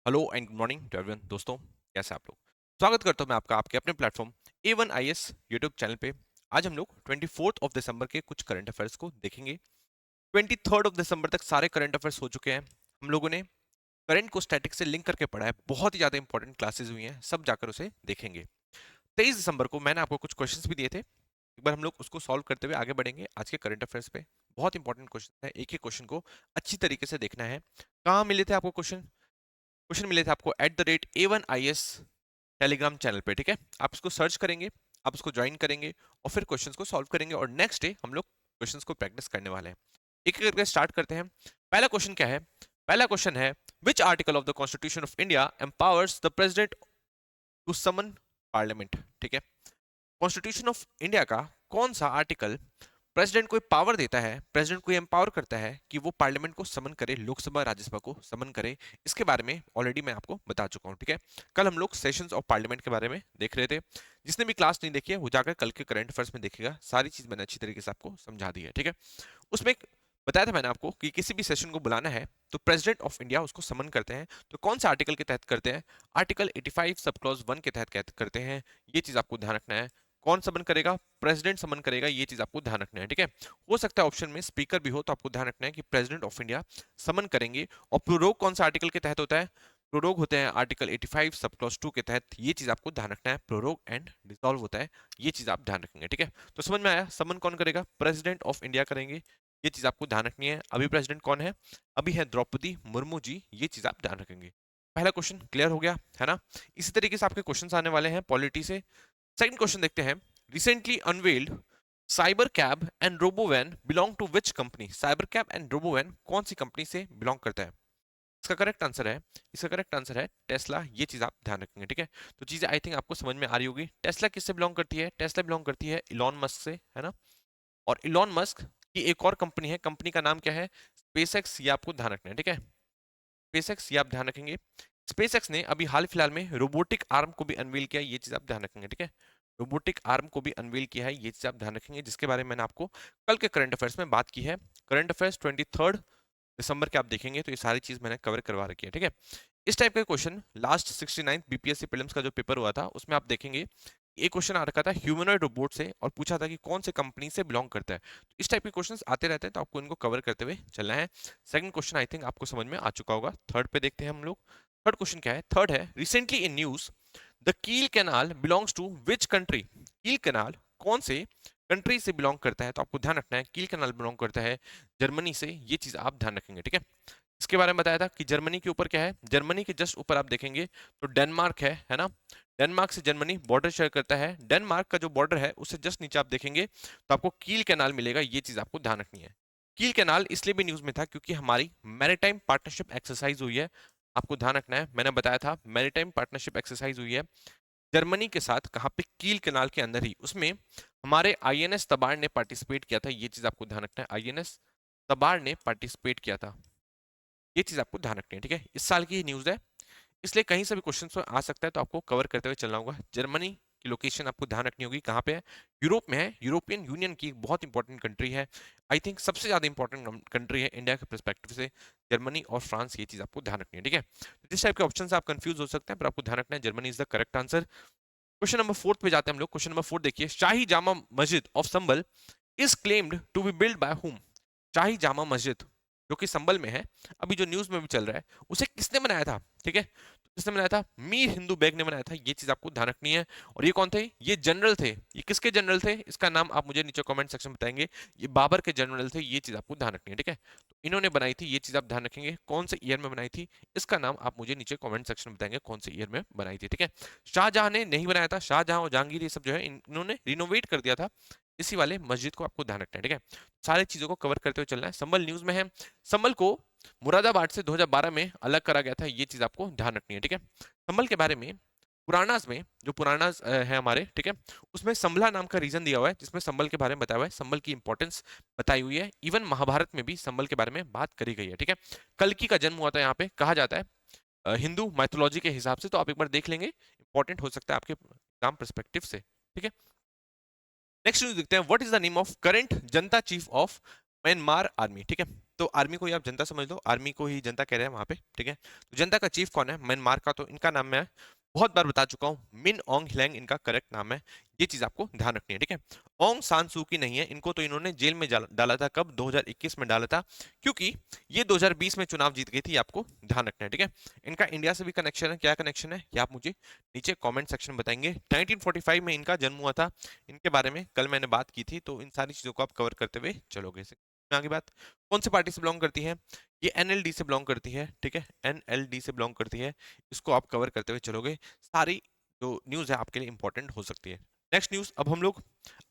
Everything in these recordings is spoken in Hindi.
Hello and good morning to everyone. दोस्तों, कैसे आप लोग? स्वागत करता हूं मैं आपका आपके अपने प्लेटफॉर्म A1IS यूट्यूब चैनल पे। आज हम लोग 24 दिसंबर के कुछ करंट अफेयर्स को देखेंगे। 23 दिसंबर तक सारे करंट अफेयर्स हो चुके हैं। हम लोगों ने करंट को स्टैटिक से लिंक करके पढ़ा है, बहुत ही ज्यादा इंपॉर्टेंट क्लासेस हुई हैं, सब जाकर उसे देखेंगे। 23 दिसंबर को मैंने आपको कुछ क्वेश्चंस भी दिए थे, एक बार हम लोग उसको सॉल्व करते हुए आगे बढ़ेंगे आज के करंट अफेयर्स पे। बहुत इंपॉर्टेंट क्वेश्चन है, एक एक क्वेश्चन को अच्छी तरीके से देखना है। कहाँ मिले थे आपको क्वेश्चन? क्वेश्चन मिले थे आपको @A1IS टेलीग्राम चैनल पे, ठीक है। आप इसको सर्च करेंगे, आप उसको ज्वाइन करेंगे और फिर क्वेश्चंस को सॉल्व करेंगे और नेक्स्ट डे हम लोग क्वेश्चंस को प्रैक्टिस करने वाले हैं। एक एक करके स्टार्ट करते हैं। पहला क्वेश्चन क्या है? पहला क्वेश्चन है, which article of the constitution of India empowers the president to summon parliament? ठीक है, कॉन्स्टिट्यूशन ऑफ इंडिया का कौन सा आर्टिकल प्रेसिडेंट को पावर देता है, प्रेसिडेंट को एम्पावर करता है कि वो पार्लियामेंट को समन करे, लोकसभा राज्यसभा को समन करे? इसके बारे में ऑलरेडी मैं आपको बता चुका हूं, ठीक है। कल हम लोग सेशंस ऑफ पार्लियामेंट के बारे में देख रहे थे। जिसने भी क्लास नहीं देखी है वो जाकर कल के करंट अफेयर्स में देखेगा, सारी चीज मैंने अच्छी तरीके से आपको समझा दी है, ठीक है। उसमें बताया था मैंने आपको कि किसी भी सेशन को बुलाना है तो प्रेसिडेंट ऑफ इंडिया उसको समन करते हैं, तो कौन सा आर्टिकल के तहत करते हैं? आर्टिकल 85 सब क्लॉज 1 के तहत करते हैं। ये चीज आपको ध्यान रखना है। कौन समन करेगा? प्रेसिडेंट समन करेगा, ये चीज आपको ध्यान रखना है, ठीक है। हो सकता है ऑप्शन में स्पीकर भी हो, तो आपको ध्यान रखना है कि प्रेसिडेंट ऑफ इंडिया समन करेंगे। और प्रोरोग कौन सा आर्टिकल के तहत होता है? प्रोरोग होते हैं आर्टिकल 85 सब क्लॉज 2 के तहत। ये चीज आपको ध्यान रखना है, प्रोरोग एंड डिसॉल्व होता है, ये चीज आप ध्यान रखेंगे, ठीक है। तो समझ में आया, समन कौन करेगा? प्रेसिडेंट ऑफ इंडिया करेंगे, ये चीज आपको ध्यान रखनी है। अभी प्रेसिडेंट कौन है? अभी है द्रौपदी मुर्मू जी, ये चीज आप ध्यान रखेंगे। पहला क्वेश्चन क्लियर हो गया है ना? इसी तरीके से आपके क्वेश्चंस आने वाले हैं पॉलिटी से। सेकंड क्वेश्चन देखते हैं। Recently unveiled cyber cab and robovan belong to which company? Cyber cab and robovan कौन सी कंपनी से बिलोंग करता है? इसका करेक्ट आंसर है टेस्ला, ये चीज आप ध्यान रखेंगे, ठीक है। तो चीजें आई थिंक आपको समझ में आ रही होगी। टेस्ला किससे बिलोंग करती है? टेस्ला बिलोंग करती है इलॉन मस्क से, है ना। और इलॉन मस्क की एक और कंपनी है, कंपनी का नाम क्या है? स्पेसएक्स, ये आपको ध्यान रखना है, ठीक है। स्पेसएक्स, ये आप ध्यान रखेंगे। स्पेसएक्स ने अभी हाल फिलहाल में रोबोटिक आर्म को भी अनवील किया, ये चीज आप ध्यान रखेंगे, ठीक है। रोबोटिक आर्म को भी अनवील किया है, ये चीज आप ध्यान रखेंगे, जिसके बारे में मैंने आपको कल के करंट अफेयर्स में बात की है। करंट अफेयर्स 23 दिसंबर के आप देखेंगे तो ये सारी चीज मैंने कवर करवा रखी है, ठीक है। इस टाइप का क्वेश्चन लास्ट 69 बीपीएससी प्रीलिम्स का जो पेपर हुआ था उसमें आप देखेंगे एक क्वेश्चन आ रखा था ह्यूमनॉइड रोबोट से और पूछा था कि कौन से कंपनी से बिलोंग करता है। तो इस टाइप के क्वेश्चंस आते रहते हैं, तो आपको इनको कवर करते हुए चलना है। सेकंड क्वेश्चन आई थिंक आपको समझ में आ चुका होगा। थर्ड पे देखते हैं हम लोग। थर्ड क्वेश्चन क्या है? थर्ड है, recently in news the Kiel canal belongs to which country? Kiel canal कौन से कंट्री से बिलोंग करता है? तो आपको ध्यान रखना है, कील कैनाल बिलोंग करता है जर्मनी से, ये चीज आप ध्यान रखेंगे, ठीक है। इसके बारे में बताया था कि जर्मनी के ऊपर क्या है, जर्मनी के जस्ट ऊपर आप देखेंगे तो डेनमार्क है ना। डेनमार्क से जर्मनी बॉर्डर शेयर करता है। डेनमार्क का जो बॉर्डर है उससे जस्ट नीचे आप देखेंगे तो आपको कील कैनाल मिलेगा, ये चीज आपको ध्यान रखनी है। कील कैनाल इसलिए भी न्यूज में था क्योंकि हमारी मैरीटाइम पार्टनरशिप एक्सरसाइज हुई है। आपको ध्यान रखना है, मैंने बताया था मैरीटाइम पार्टनरशिप एक्सरसाइज हुई है जर्मनी के साथ, कहाँ पे? कील कैनाल के अंदर ही। उसमें हमारे आईएनएस तबार ने पार्टिसिपेट किया था, ये चीज आपको ध्यान रखना है, आईएनएस तबार ने पार्टिसिपेट किया था, ये चीज आपको ध्यान रखनी है, ठीक है। इस साल की न्यूज है, इसलिए कहीं से भी क्वेश्चन आ सकता है, तो आपको कवर करते हुए चलना होगा। जर्मनी की लोकेशन आपको ध्यान रखनी होगी, कहाँ पे है? यूरोप में है, यूरोपियन यूनियन की एक बहुत इंपॉर्टेंट कंट्री है। आई थिंक सबसे ज्यादा इंपॉर्टेंट कंट्री है इंडिया के परस्पेक्टिव से, जर्मनी और फ्रांस, ये चीज आपको ध्यान रखनी है, ठीक है। तो जिस टाइप के ऑप्शन से आप कंफ्यूज हो सकते हैं, पर आपको ध्यान रखना है Germany is the correct answer. Question number fourth पे जाते हैं हम लोग। क्वेश्चन नंबर फोर्थ देखिए, Shahi Jama Masjid of Sambhal is claimed to be build by whom? Shahi Jama मस्जिद जो कि संबल में है, अभी जो न्यूज में भी चल रहा है, उसे किसने बनाया था? ठीक है, तो किसने बनाया था? मीर हिंदू बेग ने बनाया था, ये चीज आपको ध्यान रखनी है। और ये कौन थे? ये जनरल थे। ये किसके जनरल थे? इसका नाम आप मुझे नीचे कमेंट सेक्शन में बताएंगे। ये बाबर के जनरल थे, ये चीज आपको ध्यान रखनी है, ठीक है। तो इन्होंने बनाई थी, ये चीज आप ध्यान रखेंगे। कौन से ईयर में बनाई थी, इसका नाम आप मुझे नीचे कमेंट सेक्शन में बताएंगे कौन से ईयर में बनाई थी, ठीक है। शाहजहां ने नहीं बनाया था, शाहजहां और जहांगीर ये सब जो है इन्होंने रिनोवेट कर दिया था इसी वाले मस्जिद को, आपको ध्यान रखना है, ठीक है। सारी चीजों को कवर करते हुए चलना है। संबल न्यूज में है, संबल को मुरादाबाद से 2012 में अलग करा गया था, ये चीज आपको ध्यान रखनी है, ठीक है। संबल के बारे में पुराणास में, जो पुराणास है हमारे, ठीक है, उसमें संभला नाम का रीजन दिया हुआ है जिसमें संबल के बारे में बताया हुआ है, संबल की इंपॉर्टेंस बताई हुई है। इवन महाभारत में भी संबल के बारे में बात करी गई है, ठीक है। कल्कि का जन्म हुआ था यहाँ पे, कहा जाता है हिंदू माइथोलॉजी के हिसाब से, तो आप एक बार देख लेंगे, इंपॉर्टेंट हो सकता है आपके एग्जाम परस्पेक्टिव से, ठीक है। नेक्स्ट न्यूज देखते हैं, what is the name of current Janata chief of Myanmar army, ठीक है। तो आर्मी को ही आप जनता समझ लो, आर्मी को ही जनता कह रहे हैं वहां पे, ठीक है। तो जनता का चीफ कौन है म्यांमार का, तो इनका नाम मैं बहुत बार बता चुका हूँ, मिन ओंग ह्लेंग इनका करेक्ट नाम है। ये चीज आपको ध्यान रखनी है, ठीक है। ओंग सान सू की नहीं है, इनको तो इन्होंने जेल में डाला था, कब 2021 में डाला था, क्योंकि ये 2020 में चुनाव जीत गई थी, आपको ध्यान रखना है, ठीक है। इनका इंडिया से भी कनेक्शन है, क्या कनेक्शन है ये आप मुझे नीचे कमेंट सेक्शन में बताएंगे। 1945 में इनका जन्म हुआ था, इनके बारे में कल मैंने बात की थी, तो इन सारी चीजों को आप कवर करते हुए चलोगे। आगे बात, कौन सी पार्टी से बिलोंग करती है, ये एनएलडी से बिलोंग करती है, ठीक है, एनएलडी से बिलोंग करती है। इसको आप कवर करते हुए चलोगे, सारी जो न्यूज है आपके लिए इंपॉर्टेंट हो सकती है। नेक्स्ट न्यूज, अब हम लोग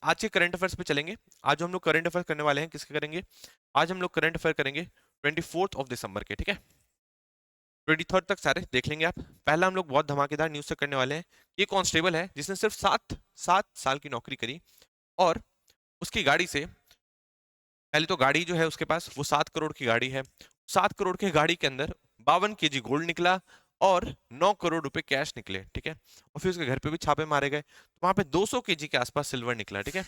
आज के करंट अफेयर्स पे चलेंगे। आज हम लोग करंट अफेयर करने वाले हैं, किसके करेंगे, आज हम लोग करंट अफेयर करेंगे 24 के, ठीक है। 23 तक सारे देख लेंगे आप। पहला हम लोग बहुत धमाकेदार न्यूज से करने वाले हैं। ये कांस्टेबल है जिसने सिर्फ 7 साल की नौकरी करी, और उसकी गाड़ी से, पहले तो गाड़ी जो है उसके पास वो 7 करोड़ की गाड़ी है, 7 करोड़ की गाड़ी के अंदर 52 kg गोल्ड निकला और 9 करोड़ रुपए कैश निकले, ठीक है। और फिर उसके घर पे भी छापे मारे गए, तो वहां पे 200 kg के आसपास सिल्वर निकला, ठीक है।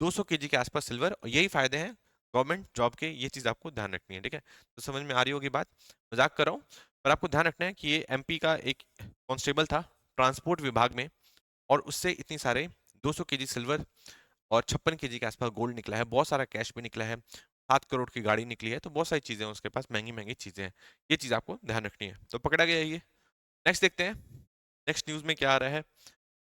200 kg के आसपास सिल्वर, और यही फायदे हैं गवर्नमेंट जॉब के, ये चीज आपको ध्यान रखनी है, ठीक है। तो समझ में आ रही होगी बात, मजाक कर रहा हूँ, पर आपको ध्यान रखना है कि ये एमपी का एक कांस्टेबल था ट्रांसपोर्ट विभाग में, और उससे इतनी सारे 200 kg सिल्वर और 56 kg के आसपास गोल्ड निकला है, बहुत सारा कैश भी निकला है, 7 करोड़ की गाड़ी निकली है, तो बहुत सारी चीजें हैं उसके पास, महंगी महंगी चीजें हैं। ये चीज आपको ध्यान रखनी है, तो पकड़ा गया ये। नेक्स्ट देखते हैं, नेक्स्ट न्यूज में क्या आ रहा है।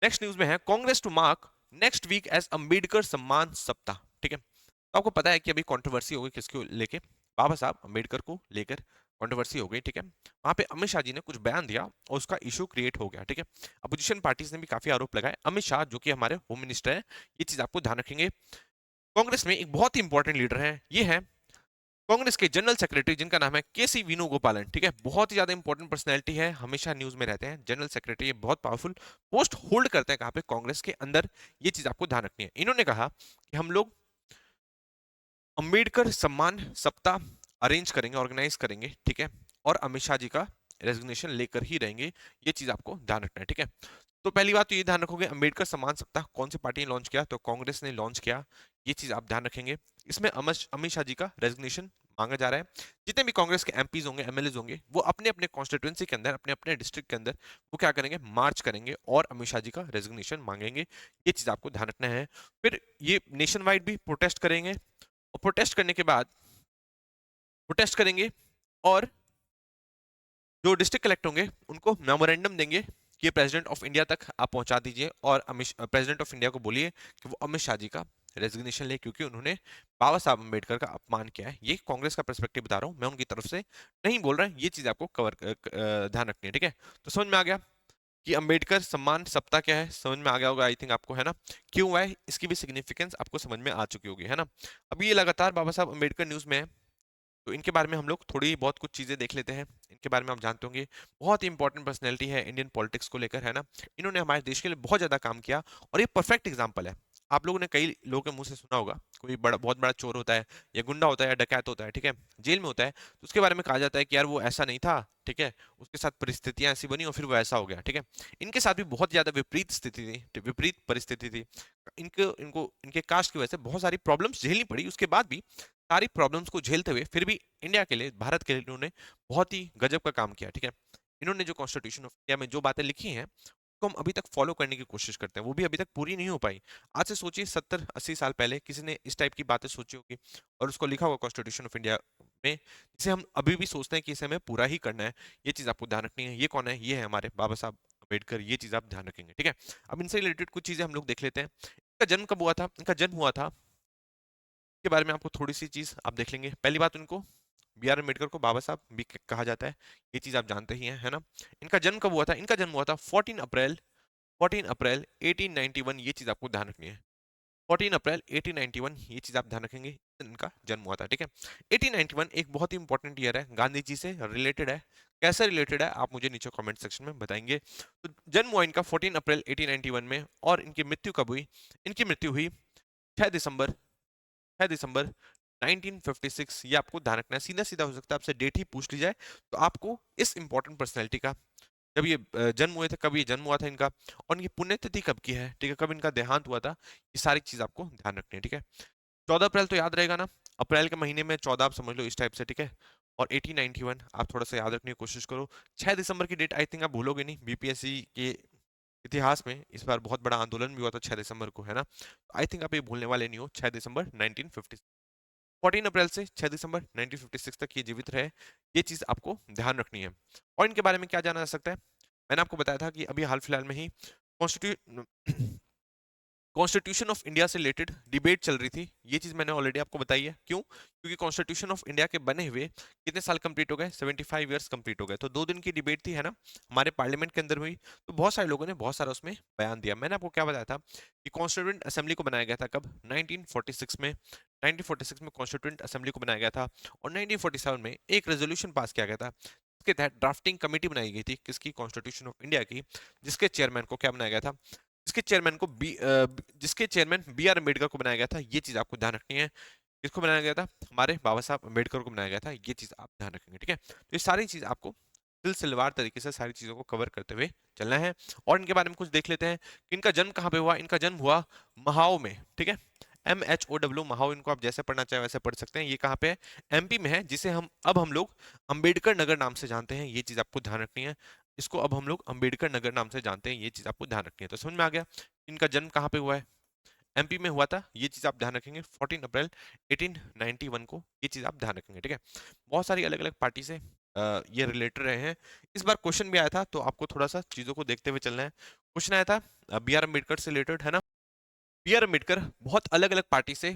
नेक्स्ट न्यूज में है, Congress to mark next week as Ambedkar Samman Saptah, ठीक है। तो आपको पता है कि अभी कंट्रोवर्सी हो गई किसको लेके, बाबा साहब अंबेडकर को लेकर कंट्रोवर्सी हो गई, ठीक है। वहां पे अमित शाह जी ने कुछ बयान दिया और उसका इशू क्रिएट हो गया, ठीक है। अपोजिशन पार्टीज ने भी काफी आरोप लगाए, अमित शाह जो कि हमारे होम मिनिस्टर है, ये चीज आपको ध्यान रखेंगे। कांग्रेस में एक बहुत ही इंपॉर्टेंट लीडर है, ये है कांग्रेस के जनरल सेक्रेटरी, जिनका नाम है केसी वेणुगोपालन, ठीक है। बहुत ही ज्यादा इंपॉर्टेंट पर्सनैलिटी है, हमेशा न्यूज में रहते हैं, जनरल सेक्रेटरी, ये बहुत पावरफुल पोस्ट होल्ड करते हैं कहां पे, कांग्रेस के अंदर। ये चीज आपको ध्यान रखनी है। इन्होंने कहा कि हम लोग अंबेडकर सम्मान सप्ताह अरेंज करेंगे, ऑर्गेनाइज करेंगे, ठीक है, और अमित शाह जी का रेजिग्नेशन लेकर ही रहेंगे। ये चीज आपको ध्यान रखना है, ठीक है। तो पहली बात तो ये ध्यान रखोगे, अंबेडकर सम्मान सप्ताह कौन सी पार्टी ने लॉन्च किया, तो कांग्रेस ने लॉन्च किया, ये चीज आप ध्यान रखेंगे। इसमें अमित शाह जी का रेजिग्नेशन मांगा जा रहा है। जितने भी कांग्रेस के एमपीज होंगे, एमएलए होंगे, वो अपने अपने कॉन्स्टिट्यूंसी के अंदर, अपने अपने डिस्ट्रिक्ट के अंदर वो क्या करेंगे, मार्च करेंगे और अमित शाह जी का रेजिग्नेशन मांगेंगे। ये चीज आपको ध्यान रखना है। फिर ये नेशन वाइड भी प्रोटेस्ट करेंगे, और प्रोटेस्ट करने के बाद, प्रोटेस्ट करेंगे और जो डिस्ट्रिक्ट कलेक्टर होंगे उनको मेमोरेंडम देंगे कि प्रेसिडेंट ऑफ इंडिया तक आप पहुंचा दीजिए, और प्रेसिडेंट ऑफ इंडिया को बोलिए कि वो अमित शाह जी का रेजिग्नेशन ले, क्योंकि उन्होंने बाबा साहब अम्बेडकर का अपमान किया है। ये कांग्रेस का पर्सपेक्टिव बता रहा हूं मैं, उनकी तरफ से नहीं बोल रहा है, ये चीज आपको कवर ध्यान रखनी है, ठीक है। तो समझ में आ गया कि अंबेडकर सम्मान सप्ताह क्या है, समझ में आ गया होगा आई थिंक आपको, है ना। क्यों हुआ है, इसकी भी सिग्निफिकेंस आपको समझ में आ चुकी होगी, है ना। अभी ये लगातार बाबा साहब अम्बेडकर न्यूज में है, तो इनके बारे में हम लोग थोड़ी बहुत कुछ चीजें देख लेते हैं। इनके बारे में आप जानते होंगे, बहुत ही इंपॉर्टेंट पर्सनैलिटी है इंडियन पॉलिटिक्स को लेकर, है ना। इन्होंने हमारे देश के लिए बहुत ज्यादा काम किया, और ये परफेक्ट एग्जाम्पल है। आप लोगों ने कई लोगों के मुंह से सुना होगा, कोई बड़ा बहुत बड़ा चोर होता है, या गुंडा होता है, या डकैत होता है, ठीक है, जेल में होता है, तो उसके बारे में कहा जाता है कि यार वो ऐसा नहीं था, ठीक है, उसके साथ परिस्थितियां ऐसी बनी और फिर वो ऐसा हो गया, ठीक है। इनके साथ भी बहुत ज्यादा विपरीत स्थिति थी, विपरीत परिस्थिति थी। इनको इनको इनके कास्ट की वजह से बहुत सारी प्रॉब्लम्स झेलनी पड़ी, उसके बाद भी सारी प्रॉब्लम्स को झेलते हुए फिर भी इंडिया के लिए, भारत के लिए इन्होंने बहुत ही गजब का काम किया, ठीक है। इन्होंने जो कॉन्स्टिट्यूशन ऑफ इंडिया में जो बातें लिखी हैं, उसको हम अभी तक फॉलो करने की कोशिश करते हैं, वो भी अभी तक पूरी नहीं हो पाई। आज से सोचिए 70-80 साल पहले किसी ने इस टाइप की बातें सोची होगी और उसको लिखा होगा कॉन्स्टिट्यूशन ऑफ इंडिया में, जिसे हम अभी भी सोचते हैं कि इसे हमें पूरा ही करना है। ये चीज आपको ध्यान रखनी है। ये कौन है, ये है हमारे बाबा साहब अम्बेडकर, ये चीज आप ध्यान रखेंगे, ठीक है। अब इनसे रिलेटेड कुछ चीजें हम लोग देख लेते हैं। इनका जन्म कब हुआ था, इनका जन्म हुआ था के बारे में आपको थोड़ी सी चीज आप देख लेंगे। पहली बात, उनको बी आर अम्बेडकर को बाबा साहब भी कहा जाता है, ये चीज आप जानते ही हैं, है ना। इनका जन्म कब हुआ था, इनका जन्म हुआ था 14 अप्रैल 1891, ये चीज आपको ध्यान रखनी है। 14 अप्रैल 1891, ये चीज आप ध्यान रखेंगे, इनका जन्म हुआ था, ठीक है। 1891 एक बहुत ही इंपॉर्टेंट ईयर है, गांधी जी से रिलेटेड है। कैसे रिलेटेड है आप मुझे नीचे कमेंट सेक्शन में बताएंगे। तो जन्म हुआ इनका 14 अप्रैल 1891 में, और इनकी मृत्यु कब हुई, इनकी मृत्यु हुई 6 दिसंबर 6 दिसंबर 1956। ये आपको ध्यान रखना है, सीधा सीधा हो सकता है आपसे डेट ही पूछ ली जाए, तो आपको इस इंपॉर्टेंट पर्सनैलिटी का, जब ये जन्म हुए थे, कब ये जन्म हुआ था इनका, और इनकी पुण्यतिथि कब की है, ठीक है, कब इनका देहांत हुआ था, ये सारी चीज आपको ध्यान रखनी है, ठीक है। 14 अप्रैल तो याद रहेगा ना। अप्रैल के महीने में 14 आप समझ लो इस टाइप से, ठीक है। और 1891 आप थोड़ा सा याद रखने की कोशिश करो। 6 दिसंबर की डेट आई थिंक आप भूलोगे नहीं, बीपीएससी के इतिहास में इस बार बहुत बड़ा आंदोलन भी हुआ था 6 दिसंबर को, है ना। आई थिंक आप ये भूलने वाले नहीं हो, 6 दिसंबर 1950, 14 अप्रैल से 6 दिसंबर 1956 तक ये जीवित रहे, ये चीज आपको ध्यान रखनी है। और इनके बारे में क्या जाना जा सकता है, मैंने आपको बताया था कि अभी हाल फिलहाल में ही कॉन्स्टिट्यूशन कॉन्स्टिट्यूशन ऑफ इंडिया से रिलेटेड डिबेट चल रही थी, ये चीज मैंने ऑलरेडी आपको बताई है। क्यों? क्योंकि कॉन्स्टिट्यूशन ऑफ इंडिया के बने हुए कितने साल कंप्लीट हो गए, 75 ईयर्स कंप्लीट हो गए। तो 2 दिन की डिबेट थी, है ना, हमारे पार्लियामेंट के अंदर हुई। तो बहुत सारे लोगों ने बहुत सारा उसमें बयान दिया। मैंने आपको क्या बताया था कि कॉन्स्टिट्यूंट असेंबली को बनाया गया था कब, 1946 में। 1946 में कॉन्स्टिट्यूंट असेंबली को बनाया गया था और 1947 में एक रेजोल्यूशन पास किया गया था। इसके तहत ड्राफ्टिंग कमेटी बनाई गई थी, किसकी, कॉन्स्टिट्यूशन ऑफ इंडिया की, जिसके चेयरमैन को क्या बनाया गया था, जिसके चेयरमैन बी आर अम्बेडकर को बनाया गया था। ये चीज आपको ध्यान रखनी है। किसको बनाया गया था, हमारे बाबा साहब अम्बेडकर को बनाया गया था, ये चीज आप ध्यान रखेंगे, ठीक है। तो ये सारी चीज आपको सिलसिलेवार तरीके से सारी चीजों को कवर करते हुए चलना है। और इनके बारे में कुछ देख लेते हैं कि इनका जन्म कहाँ पे हुआ। इनका जन्म हुआ महाओ में, ठीक है, MHOW, महाओ। इनको आप जैसे पढ़ना चाहे वैसे पढ़ सकते हैं। ये कहाँ पे है, MP में है, जिसे हम लोग अंबेडकर नगर नाम से जानते हैं, ये चीज आपको ध्यान रखनी है। इसको अब हम लोग अंबेडकर नगर नाम से जानते हैं, ये चीज आपको ध्यान रखनी है। तो समझ में आ गया इनका जन्म कहाँ पे हुआ है, MP में हुआ था, ये चीज आप ध्यान रखेंगे, 14 अप्रैल 1891 को, ये चीज आप ध्यान रखेंगे, ठीक है। बहुत सारी अलग अलग पार्टी से ये रिलेटेड रहे हैं। इस बार क्वेश्चन भी आया था, तो आपको थोड़ा सा चीजों को देखते हुए चलना है। क्वेश्चन आया था बी आर अम्बेडकर से रिलेटेड, है ना। बी आर अम्बेडकर बहुत अलग अलग पार्टी से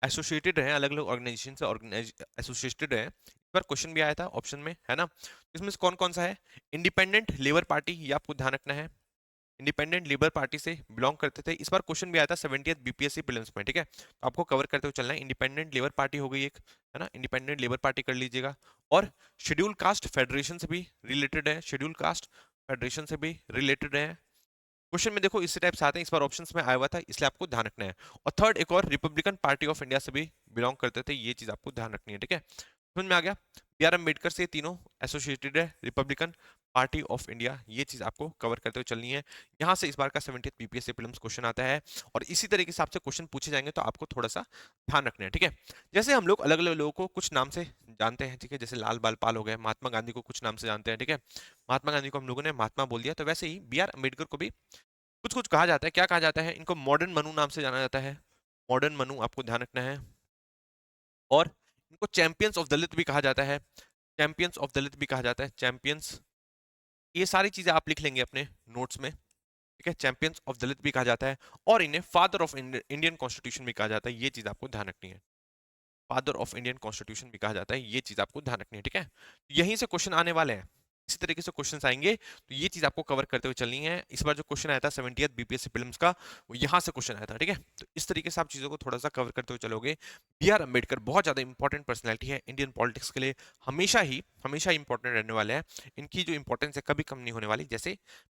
एसोसिएटेड रहे, अलग अलग ऑर्गेनाइजेशन से ऑर्गेनाइज एसोसिएटेड रहे। इस बार क्वेश्चन भी आया था ऑप्शन में, है ना। इसमें से कौन कौन सा है, इंडिपेंडेंट लेबर पार्टी, ये आपको ध्यान रखना है, इंडिपेंडेंट लेबर पार्टी से बिलोंग करते थे। इस बार क्वेश्चन भी आया था 70th बीपीएससी प्रीलिम्स में, ठीक है। तो आपको कवर करते हुए चलना है। इंडिपेंडेंट लेबर पार्टी हो गई एक, है ना, इंडिपेंडेंट लेबर पार्टी कर लीजिएगा। और शेड्यूल कास्ट फेडरेशन से भी रिलेटेड है, शेड्यूल कास्ट फेडरेशन से भी रिलेटेड है। क्वेश्चन में देखो इसी टाइप से आते हैं, इस बार ऑप्शंस में आया हुआ था, इसलिए आपको ध्यान रखना है। और थर्ड, एक और रिपब्लिकन पार्टी ऑफ इंडिया से भी बिलोंग करते थे, ये चीज आपको ध्यान रखनी है, ठीक है। समझ में आ गया। बी आर अम्बेडकर से तीनों एसोसिएटेड है, रिपब्लिकन पार्टी ऑफ इंडिया, ये चीज आपको कवर करते हुए चलनी है। यहाँ से इस बार का 70th बीपीएससी प्रीलिम्स क्वेश्चन आता है, और इसी तरीके से आपसे क्वेश्चन पूछे जाएंगे, तो आपको थोड़ा सा ध्यान रखना है, ठीक है। जैसे हम लोग अलग अलग लोगों को कुछ नाम से जानते हैं, ठीक है, जैसे लाल बाल पाल हो गए, महात्मा गांधी को कुछ नाम से जानते हैं, ठीक है, महात्मा गांधी को हम लोगों ने महात्मा बोल दिया, तो वैसे ही बी आर अम्बेडकर को भी कुछ कुछ कहा जाता है। क्या कहा जाता है, इनको मॉडर्न मनु नाम से जाना जाता है, मॉडर्न मनु आपको ध्यान रखना है। और इनको चैंपियंस ऑफ दलित भी कहा जाता है, चैंपियंस ऑफ दलित भी कहा जाता है, चैंपियंस। ये सारी चीजें आप लिख लेंगे अपने नोट्स में, ठीक है, चैंपियंस ऑफ दलित भी कहा जाता है। और इन्हें फादर ऑफ इंडियन कॉन्स्टिट्यूशन भी कहा जाता है, ये चीज आपको ध्यान रखनी है। फादर ऑफ इंडियन कॉन्स्टिट्यूशन भी कहा जाता है, ये चीज आपको ध्यान रखनी है, ठीक है। यहीं से क्वेश्चन आने वाले हैं, इसी तरीके से क्वेश्चंस आएंगे, तो ये चीज आपको कवर करते हुए चलनी है। इस बार जो क्वेश्चन आया था 70th बीपीएससी प्रीलिम्स का, वो यहाँ से क्वेश्चन आया था, ठीक है। तो इस तरीके से आप चीजों को थोड़ा सा कवर करते हुए चलोगे। बी आर अम्बेडकर बहुत ज्यादा इंपॉर्टेंट पर्सनैलिटी है इंडियन पॉलिटिक्स के लिए, हमेशा इंपॉर्टेंट रहने वाले हैं। इनकी जो इंपॉर्टेंस है कभी कम नहीं होने वाली, जैसे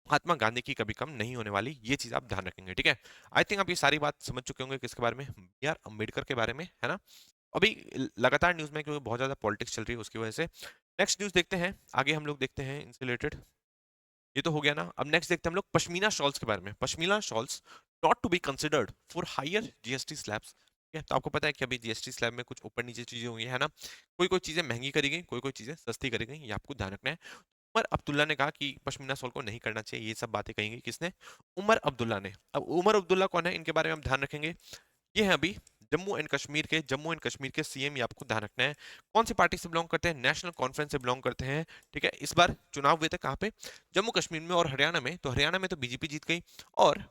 महात्मा गांधी की कभी कम नहीं होने वाली, ये चीज आप ध्यान रखेंगे, ठीक है। आई थिंक आप ये सारी बात समझ चुके होंगे किसके बारे में, बी आर अम्बेडकर के बारे में, है ना। अभी लगातार न्यूज में, क्योंकि बहुत ज्यादा पॉलिटिक्स चल रही है उसकी वजह से। नेक्स्ट न्यूज देखते हैं, आगे हम लोग देखते हैं इनसे रिलेटेड। ये तो हो गया ना। अब नेक्स्ट देखते हैं हम लोग पश्मीना शॉल्स के बारे में। Pashmina shawls not to be considered for higher GST slabs, ठीक है। तो आपको पता है कि अभी जीएसटी स्लैब में कुछ ऊपर नीचे चीजें हुई है ना, कोई कोई चीजें महंगी करी गई, कोई कोई चीजें सस्ती करी गई, ये आपको ध्यान रखना है। उमर अब्दुल्ला ने कहा कि पश्मीना शॉल को नहीं करना चाहिए, ये सब बातें कहेंगे किसने, उमर अब्दुल्ला ने। अब उमर अब्दुल्ला कौन है, इनके बारे में हम ध्यान रखेंगे। ये है अभी जम्मू एंड कश्मीर के सीएम, ये आपको ध्यान रखना है। कौन सी पार्टी से बिलोंग करते हैं, नेशनल कॉन्फ्रेंस से बिलोंग करते हैं, ठीक है। इस बार चुनाव हुए थे कहाँ पे, जम्मू कश्मीर में और हरियाणा में। तो हरियाणा में तो बीजेपी जीत गई, और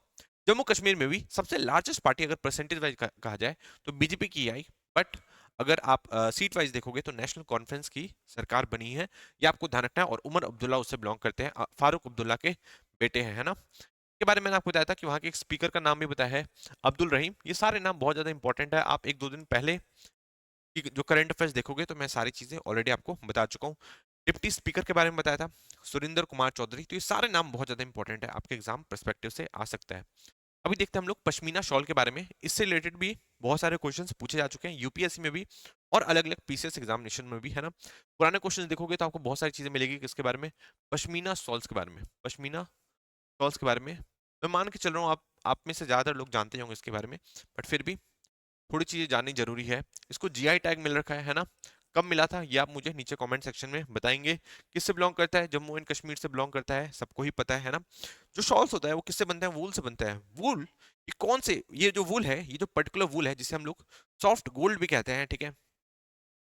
जम्मू कश्मीर में भी सबसे लार्जेस्ट पार्टी अगर परसेंटेज वाइज कहा जाए तो बीजेपी की आई। बट अगर आप सीट वाइज देखोगे तो नेशनल कॉन्फ्रेंस की सरकार बनी है, ये आपको ध्यान रखना है। और उमर अब्दुल्ला उससे बिलोंग करते हैं, फारूक अब्दुल्ला के बेटे हैं, है ना। के बारे में मैंने आपको बताया था कि वहां के एक स्पीकर का नाम भी बताया है, अब्दुल रहीम। ये सारे नाम बहुत ज्यादा इंपॉर्टेंट है, आप 1-2 दिन पहले की जो करंट अफेयर्स देखोगे तो मैं सारी चीजें ऑलरेडी आपको बता चुका हूँ। डिप्टी स्पीकर के बारे में बताया था, सुरेंद्र कुमार चौधरी। तो ये सारे नाम बहुत ज्यादा इंपॉर्टेंट है, आपके एग्जाम परस्पेक्टिव से आ सकता है। अभी देखते हैं हम लोग पश्मीना शॉल के बारे में। इससे रिलेटेड भी बहुत सारे क्वेश्चंस पूछे जा चुके हैं यूपीएससी में भी, और अलग अलग पीसीएस एग्जामिनेशन में भी, है ना। पुराने क्वेश्चन देखोगे तो आपको बहुत सारी चीजें मिलेगी किसके बारे में, पश्मीना शॉल्स के बारे में। पश्मीना शॉल्स के बारे में मैं मान के चल रहा हूँ आप में से ज्यादातर लोग जानते होंगे इसके बारे में, बट फिर भी थोड़ी चीजें जाननी जरूरी है। इसको जीआई टैग मिल रखा है ना? कब मिला था ये आप मुझे नीचे कमेंट सेक्शन में बताएंगे। किससे बिलोंग करता है? जम्मू एंड कश्मीर से बिलोंग करता है, सबको ही पता है ना? जो शॉल्स होता है वो किससे बनता है? वूल से बनता है। वूल, ये कौन से, ये जो वूल है, ये जो पर्टिकुलर वूल है जिसे हम लोग सॉफ्ट गोल्ड भी कहते हैं, ठीक है,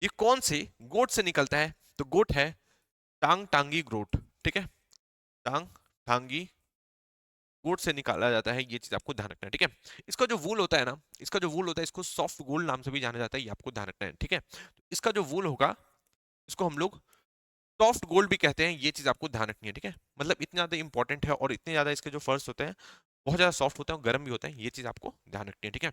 ये कौन से गोट से निकलता है? तो गोट है टांग टांगी गोट, ठीक है, टांग टांगी गोट से निकाला जाता है, ये चीज आपको ध्यान रखना है, ठीक है। इसका जो वूल होता है ना, इसका जो वूल होता है, इसको सॉफ्ट गोल्ड नाम से भी जाना जाता है, ये आपको ध्यान रखना है, ठीक है। तो इसका जो वूल होगा, इसको हम लोग सॉफ्ट गोल्ड भी कहते हैं, ये चीज आपको ध्यान रखनी है, ठीक है। मतलब इतने ज्यादा इंपॉर्टेंट है और इतने ज्यादा इसके जो फर्स होते हैं बहुत ज्यादा सॉफ्ट होते हैं और गर्म भी होते हैं, ये चीज आपको ध्यान रखनी है, ठीक है।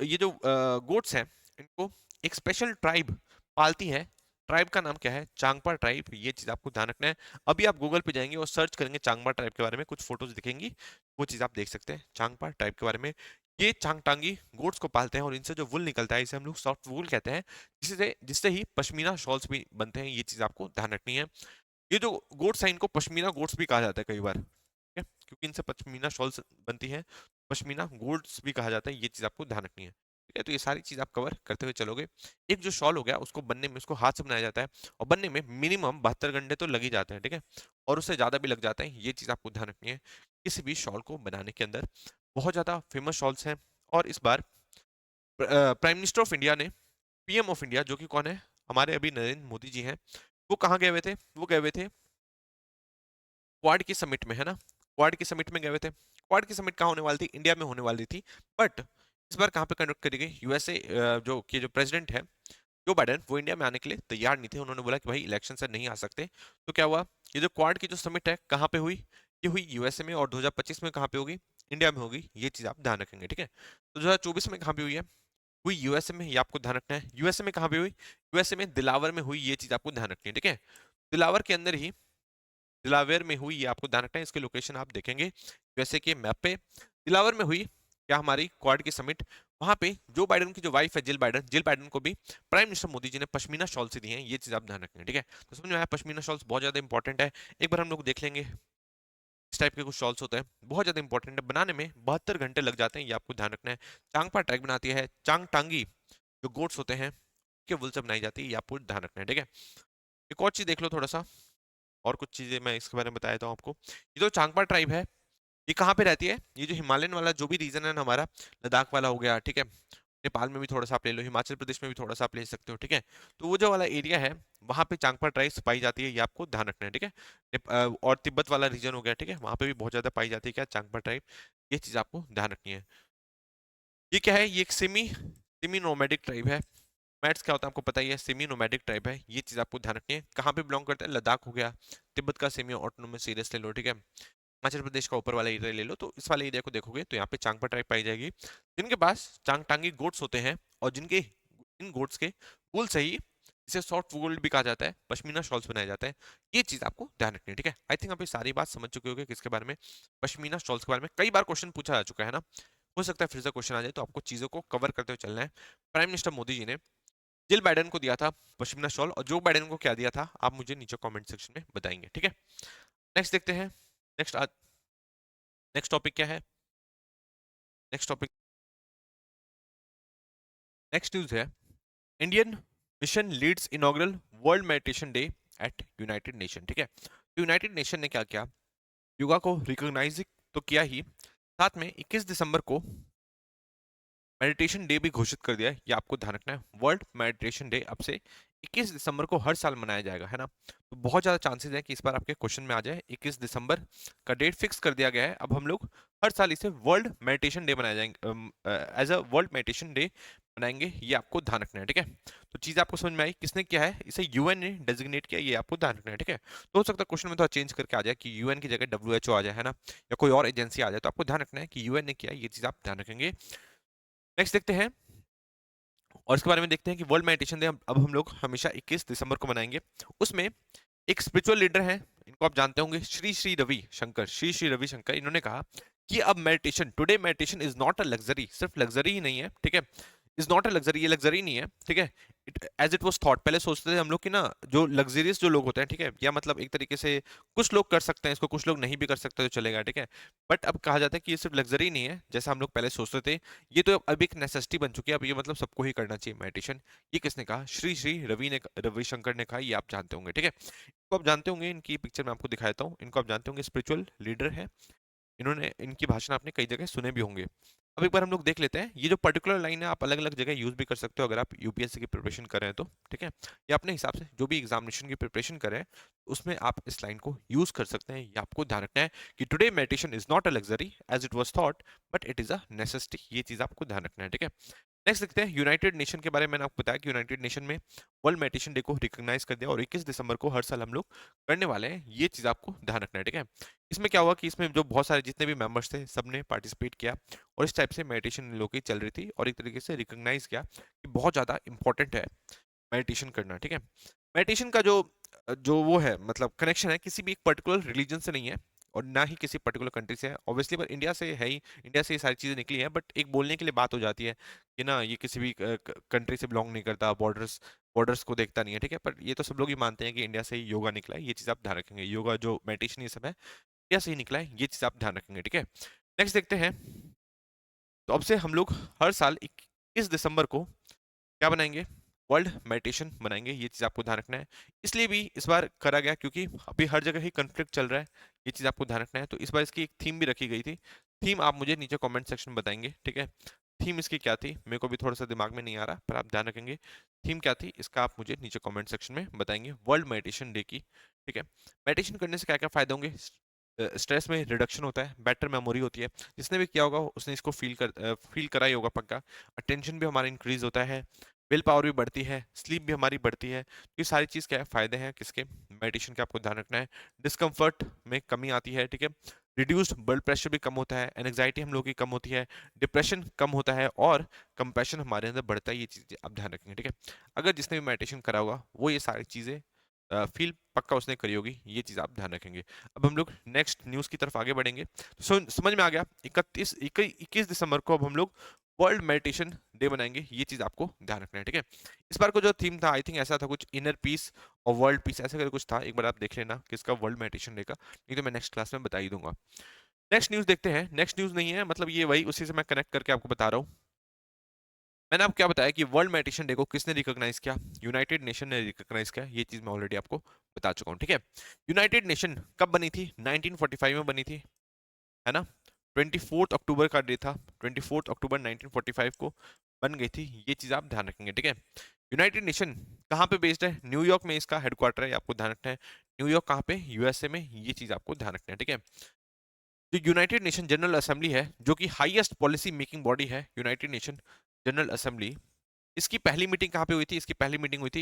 ये जो गोट्स हैं, इनको एक स्पेशल ट्राइब पालती है। ट्राइब का नाम क्या है? चांगपा ट्राइब, ये चीज आपको ध्यान रखना है। अभी आप गूगल पे जाएंगे और सर्च करेंगे चांगपा ट्राइब के बारे में, कुछ फोटोज दिखेंगी, वो चीज आप देख सकते हैं चांगपा ट्राइब के बारे में। ये चांगटांगी गोट्स को पालते हैं और इनसे जो वुल निकलता है इसे हम लोग सॉफ्ट वुल कहते हैं, जिससे जिससे ही पश्मीना शॉल्स भी बनते हैं, ये चीज आपको ध्यान रखनी है। ये जो गोट्स हैं इनको पश्मीना गोट्स भी कहा जाता है कई बार, ठीक है, क्योंकि इनसे पश्मीना शॉल्स बनती है, पश्मीना गोट्स भी कहा जाता है, ये चीज आपको ध्यान रखनी है, ठीक है। तो ये सारी चीज आप कवर करते हुए चलोगे। एक जो शॉल हो गया उसको बनने में, उसको हाथ से बनाया जाता है और बनने में मिनिमम 72 घंटे तो लग ही जाते हैं, ठीक है, और उससे ज्यादा भी लग जाते हैं, ये चीज आपको ध्यान रखनी है किसी भी शॉल को बनाने के अंदर। बहुत ज्यादा फेमस शॉल्स हैं और इस बार प्राइम मिनिस्टर ऑफ इंडिया ने, पीएम ऑफ इंडिया जो कि कौन है? हमारे अभी नरेंद्र मोदी जी हैं, वो कहाँ गए हुए थे? वो गए हुए थे क्वाड की समिट में, है ना? क्वाड की समिट में गए हुए थे। क्वाड की समिट कहाँ होने वाली थी? इंडिया में होने वाली थी, बट इस बार कहाँ पे कंडक्ट करी गई? यूएसए। जो प्रेसिडेंट है जो बाइडेन, वो इंडिया में आने के लिए तैयार नहीं थे, उन्होंने बोला कि भाई इलेक्शन से नहीं आ सकते। तो क्या हुआ? ये जो क्वाड की जो समिट है कहाँ पे हुई? ये हुई यूएसए में, और 2025 में कहाँ पे होगी? इंडिया में होगी, ये चीज आप ध्यान रखेंगे, ठीक है। तो 2024 में कहाँ पे हुई है? हुई यूएसए में, ये आपको ध्यान रखना है। यूएसए में कहाँ पे हुई? यूएसए में दिलावर में हुई, ये चीज आपको ध्यान रखनी है, ठीक है। दिलावर के अंदर ही, दिलावर में हुई, ये आपको ध्यान रखना है। इसकी लोकेशन आप देखेंगे जैसे कि मैप पे, दिलावर में हुई क्या? हमारी क्वाड की समिट। वहां पे जो बाइडेन की जो वाइफ है जिल बाइडेन को भी प्राइम मिनिस्टर मोदी जी ने पश्मीना शॉल से दी हैं, ये चीज आप ध्यान रखेंगे, ठीक है। तो समझ में आया? पश्मीना शॉल्स बहुत ज्यादा इंपॉर्टेंट है। एक बार हम लोग देख लेंगे, इस टाइप के कुछ शॉल्स होते हैं, बहुत ज्यादा इंपॉर्टेंट है, बनाने में 72 घंटे लग जाते हैं, ये आपको ध्यान रखना है। चांगपा ट्रैक बनाती है, चांग टांगी जो गोट्स होते हैं के वुल से बनाई जाती है, ये आपको ध्यान रखना है, ठीक है। एक और चीज देख लो थोड़ा सा, और कुछ चीजें मैं इसके बारे में बताया था आपको। ये जो चांगपा ट्राइब है, ये कहाँ पे रहती है? ये जो हिमालयन वाला जो भी रीजन है ना हमारा, लद्दाख वाला हो गया, ठीक है, नेपाल में भी थोड़ा सा आप ले लो, हिमाचल प्रदेश में भी थोड़ा सा आप ले सकते हो, ठीक है। तो वो जो वाला एरिया है वहाँ पे चांगपा ट्राइब्स पाई जाती है, ये आपको ध्यान रखना है, ठीक है। और तिब्बत वाला रीजन हो गया, ठीक है, वहाँ पे भी बहुत ज्यादा पाई जाती है क्या? चांगपा ट्राइब, ये चीज आपको ध्यान रखनी है। ये क्या है? ये एक सेमी सेमी नोमैडिक ट्राइब है। मैट्स क्या होता है आपको पता ही है, सेमी नोमैडिक ट्राइब है, ये चीज आपको ध्यान रखनी है। कहाँ पे बिलोंग करता है? लद्दाख हो गया, तिब्बत का सेमी ऑटोनोमस एरिया ले लो, ठीक है, हिमाचल प्रदेश का ऊपर वाला एरिया ले लो, तो इस वाले एरिया को देखोगे तो यहाँ पे चांगपा ट्राइब पाई जाएगी, जिनके पास चांगटांगी गोट्स होते हैं, और जिनके इन गोट्स के वूल से ही इसे सॉफ्ट वूल भी कहा जाता है, पश्मीना शॉल्स बनाया जाता है, ये चीज आपको ध्यान रखनी है, ठीक है। आई थिंक आप ये सारी बात समझ चुके होंगे किसके बारे में, पश्मीना शॉल्स के बारे में। कई बार क्वेश्चन पूछा जा चुका है ना, हो सकता है फिर से क्वेश्चन आ जाए, तो आपको चीजों को कवर करते हुए चलना है। प्राइम मिनिस्टर मोदी जी ने जिल बाइडेन को दिया था पश्मीना शॉल, और जो बाइडेन को क्या दिया था आप मुझे नीचे कमेंट सेक्शन में बताएंगे, ठीक है। नेक्स्ट देखते हैं। नेक्स्ट नेक्स्ट टॉपिक क्या है? नेक्स्ट टॉपिक, नेक्स्ट न्यूज है, Indian mission leads inaugural world meditation day at United Nation, ठीक है। तो यूनाइटेड नेशन ने क्या किया? योगा को रिकॉग्नाइज तो किया ही, साथ में 21 दिसंबर को मेडिटेशन डे भी घोषित कर दिया है, ये आपको ध्यान रखना है। वर्ल्ड मेडिटेशन डे अब से 21 दिसंबर को हर साल मनाया जाएगा, है ना। तो बहुत ज्यादा चांसेस है कि इस बार आपके क्वेश्चन में आ जाए। 21 दिसंबर का डेट फिक्स कर दिया गया है, अब हम लोग हर साल इसे वर्ल्ड मेडिटेशन डे मनाया जाएंगे, as a world meditation day मनाएंगे, ये आपको ध्यान रखना है, ठीक है। तो चीज आपको समझ में आई, किसने किया है इसे? यूएन ने डेजिग्नेट किया, ये आपको ध्यान रखना है, ठीक है। तो हो सकता है क्वेश्चन में थोड़ा चेंज करके आ जाए कि यूएन की जगह डब्ल्यूएचओ आ जाए, है ना, या कोई और एजेंसी आ जाए, तो आपको ध्यान रखना है कि यूएन ने किया, ये चीज आप ध्यान रखेंगे। नेक्स्ट देखते हैं, और इसके बारे में देखते हैं कि वर्ल्ड मेडिटेशन डे अब हम लोग हमेशा 21 दिसंबर को मनाएंगे। उसमें एक स्पिरिचुअल लीडर हैं, इनको आप जानते होंगे, श्री श्री रवि शंकर, श्री श्री रवि शंकर, इन्होंने कहा कि अब meditation, today meditation is not a luxury, सिर्फ लग्जरी ही नहीं है, ठीक है, इज नॉट अ लग्जरी, ये लग्जरी नहीं है, ठीक है। एज इट वाज थॉट, पहले सोचते थे हम लोग कि ना जो लग्जरियस जो लोग होते हैं, ठीक है, या मतलब एक तरीके से कुछ लोग कर सकते हैं इसको, कुछ लोग नहीं भी कर सकते तो चलेगा, ठीक है। बट अब कहा जाता है कि ये सिर्फ लग्जरी नहीं है जैसा हम लोग पहले सोचते थे, ये तो अब एक नेसेसिटी बन चुकी है, अब ये मतलब सबको ही करना चाहिए मेडिटेशन। ये किसने कहा? श्री श्री रविशंकर ने कहा, ये आप जानते होंगे, ठीक है। इनको आप जानते होंगे, इनकी पिक्चर मैं आपको दिखाता हूँ, इनको आप जानते होंगे, स्पिरिचुअल लीडर है, इन्होंने इनकी भाषण आपने कई जगह सुने भी होंगे। अब एक बार हम लोग देख लेते हैं, ये जो पर्टिकुलर लाइन है आप अलग अलग जगह यूज भी कर सकते हो अगर आप यूपीएससी की प्रिपरेशन कर रहे हैं तो, ठीक है, या अपने हिसाब से जो भी एग्जामिनेशन की प्रिपरेशन कर रहे हैं उसमें आप इस लाइन को यूज कर सकते हैं। ये आपको ध्यान रखना है कि today meditation is not a luxury as it was thought, but it is a necessity, ये चीज आपको ध्यान रखना है, ठीक है। नेक्स्ट देखते हैं यूनाइटेड नेशन के बारे में। मैंने आपको बताया कि यूनाइटेड नेशन में वर्ल्ड मेडिटेशन डे को रिकॉग्नाइज कर दिया और 21 दिसंबर को हर साल हम लोग करने वाले हैं, ये चीज आपको ध्यान रखना है, ठीक है। इसमें क्या हुआ कि इसमें जो बहुत सारे जितने भी मेंबर्स थे सबने पार्टिसिपेट किया और इस टाइप से मेडिटेशन इन लोगों की चल रही थी और एक तरीके से रिकॉग्नाइज किया कि बहुत ज्यादा इंपॉर्टेंट है मेडिटेशन करना, ठीक है। मेडिटेशन का जो जो वो है मतलब कनेक्शन है किसी भी एक पर्टिकुलर रिलीजन से नहीं है और ना ही किसी पर्टिकुलर कंट्री से है ऑब्वियसली, पर इंडिया से है ही, इंडिया से ये सारी चीजें निकली हैं, बट एक बोलने के लिए बात हो जाती है कि ना ये किसी भी कंट्री से बिलोंग नहीं करता, बॉर्डर्स बॉर्डर्स को देखता नहीं है, ठीक है। पर ये तो सब लोग ही मानते हैं कि इंडिया से ही योगा निकला है, ये चीज आप ध्यान रखेंगे, योगा जो मेडिटेशन ये सब है इंडिया से ही निकला है, ये चीज आप ध्यान रखेंगे, ठीक है। नेक्स्ट देखते हैं, तो अब से हम लोग हर साल 21 दिसंबर को क्या बनाएंगे? वर्ल्ड मेडिटेशन बनाएंगे, ये चीज आपको ध्यान रखना है। इसलिए भी इस बार करा गया क्योंकि अभी हर जगह ही कन्फ्लिक्ट चल रहा है, ये चीज आपको ध्यान रखना है। तो इस बार इसकी एक थीम भी रखी गई थी, थीम आप मुझे नीचे कमेंट सेक्शन में बताएंगे, ठीक है। थीम इसकी क्या थी मेरे को भी थोड़ा सा दिमाग में नहीं आ रहा, पर आप ध्यान रखेंगे थीम क्या थी इसका आप मुझे नीचे कमेंट सेक्शन में बताएंगे वर्ल्ड मेडिटेशन डे की, ठीक है। मेडिटेशन करने से क्या क्या फायदे होंगे? स्ट्रेस में रिडक्शन होता है, बेटर मेमोरी होती है, जिसने भी किया होगा उसने इसको फील करा ही होगा पक्का। अटेंशन भी हमारा इंक्रीज होता है, विल पावर भी बढ़ती है, स्लीप भी हमारी बढ़ती है, तो ये सारी चीज़ क्या है फायदे हैं किसके? मेडिटेशन के, आपको ध्यान रखना है। डिस्कम्फर्ट में कमी आती है, ठीक है। रिड्यूस्ड ब्लड प्रेशर भी कम होता है, एंग्जाइटी हम लोग की कम होती है, डिप्रेशन कम होता है और कंपैशन हमारे अंदर बढ़ता है, ये चीज़ें आप ध्यान रखेंगे, ठीक है। अगर जिसने भी मेडिटेशन करा होगा वो ये सारी चीज़ें फील पक्का उसने करी होगी, ये चीज़ आप ध्यान रखेंगे। अब हम लोग नेक्स्ट न्यूज़ की तरफ आगे बढ़ेंगे। तो समझ में आ गया, 21 दिसंबर को अब हम लोग वर्ल्ड मेडिटेशन डे बनाएंगे, ये चीज आपको ध्यान रखना है, ठीक है। इस बार को जो थीम था आई थिंक ऐसा था कुछ इनर पीस और वर्ल्ड पीस ऐसा करके कुछ था, एक बार आप देख लेना किसका वर्ल्ड मेडिटेशन डे का, नहीं तो मैं नेक्स्ट क्लास में बता ही दूंगा। नेक्स्ट न्यूज देखते हैं, नेक्स्ट न्यूज नहीं है मतलब ये वही उसी से मैं कनेक्ट करके आपको बता रहा हूँ। मैंने आपको क्या बताया कि वर्ल्ड मेडिटेशन डे को किसने रिकॉग्नाइज किया? यूनाइटेड नेशन ने रिकॉग्नाइज किया, ये चीज मैं ऑलरेडी आपको बता चुका हूँ, ठीक है। यूनाइटेड नेशन कब बनी थी? 1945 में बनी थी, है ना। 24 अक्टूबर का डे था, 24 अक्टूबर 1945 को बन गई थी, ये चीज आप ध्यान रखेंगे, ठीक है। यूनाइटेड नेशन कहाँ पे बेस्ड है? न्यूयॉर्क में इसका हेडक्वार्टर है, आपको ध्यान रखना है। न्यूयॉर्क कहाँ पे? यूएसए में, ये चीज आपको ध्यान रखना है, ठीक है। जो यूनाइटेड नेशन जनरल असेंबली है जो कि हाईएस्ट पॉलिसी मेकिंग बॉडी है, यूनाइटेड नेशन जनरल असेंबली, इसकी पहली मीटिंग कहाँ पे हुई थी? इसकी पहली मीटिंग हुई थी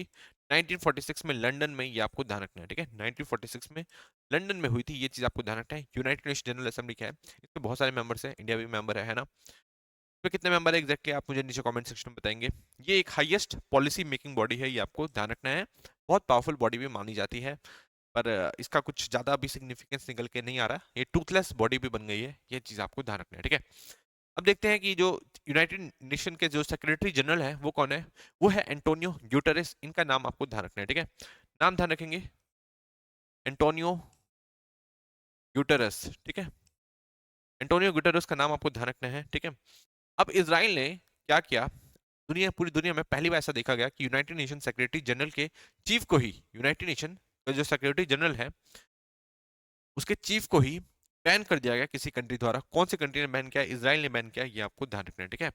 1946 में लंदन में, ये आपको ध्यान रखना है, ठीक है। 1946 में लंदन में हुई थी, ये चीज आपको ध्यान रखना है। यूनाइटेड नेशन जनरल असेंबली क्या है? इसमें बहुत सारे मेंबर्स हैं, इंडिया भी मेंबर है ना। इसमें कितने मेंबर है एग्जैक्टली आप मुझे नीचे कमेंट सेक्शन में बताएंगे। ये एक हाईएस्ट पॉलिसी मेकिंग बॉडी है, ये आपको ध्यान रखना है। बहुत पावरफुल बॉडी भी मानी जाती है, पर इसका कुछ ज्यादा अभी सिग्निफिकेंस निकल के नहीं आ रहा, ये टूथलेस बॉडी भी बन गई है, ये चीज आपको ध्यान रखना है, ठीक है। अब देखते हैं कि जो यूनाइटेड नेशन के जो सेक्रेटरी जनरल है वो कौन है? वो है एंटोनियो ग्यूटेरेस, इनका नाम आपको ध्यान रखना है, ठीक है। नाम ध्यान रखेंगे, एंटोनियो ग्यूटेरेस, ठीक है। एंटोनियो ग्यूटेरेस का नाम आपको ध्यान रखना है, ठीक है। अब इसराइल ने क्या किया? पूरी दुनिया में पहली बार ऐसा देखा गया कि यूनाइटेड नेशन सेक्रेटरी जनरल के चीफ को ही, यूनाइटेड नेशन का जो सेक्रेटरी जनरल है उसके चीफ को ही बैन कर दिया गया किसी कंट्री द्वारा। कौन सी कंट्री ने बैन किया? इसराइल ने बैन किया, ये आपको ध्यान रखना है, ठीक है।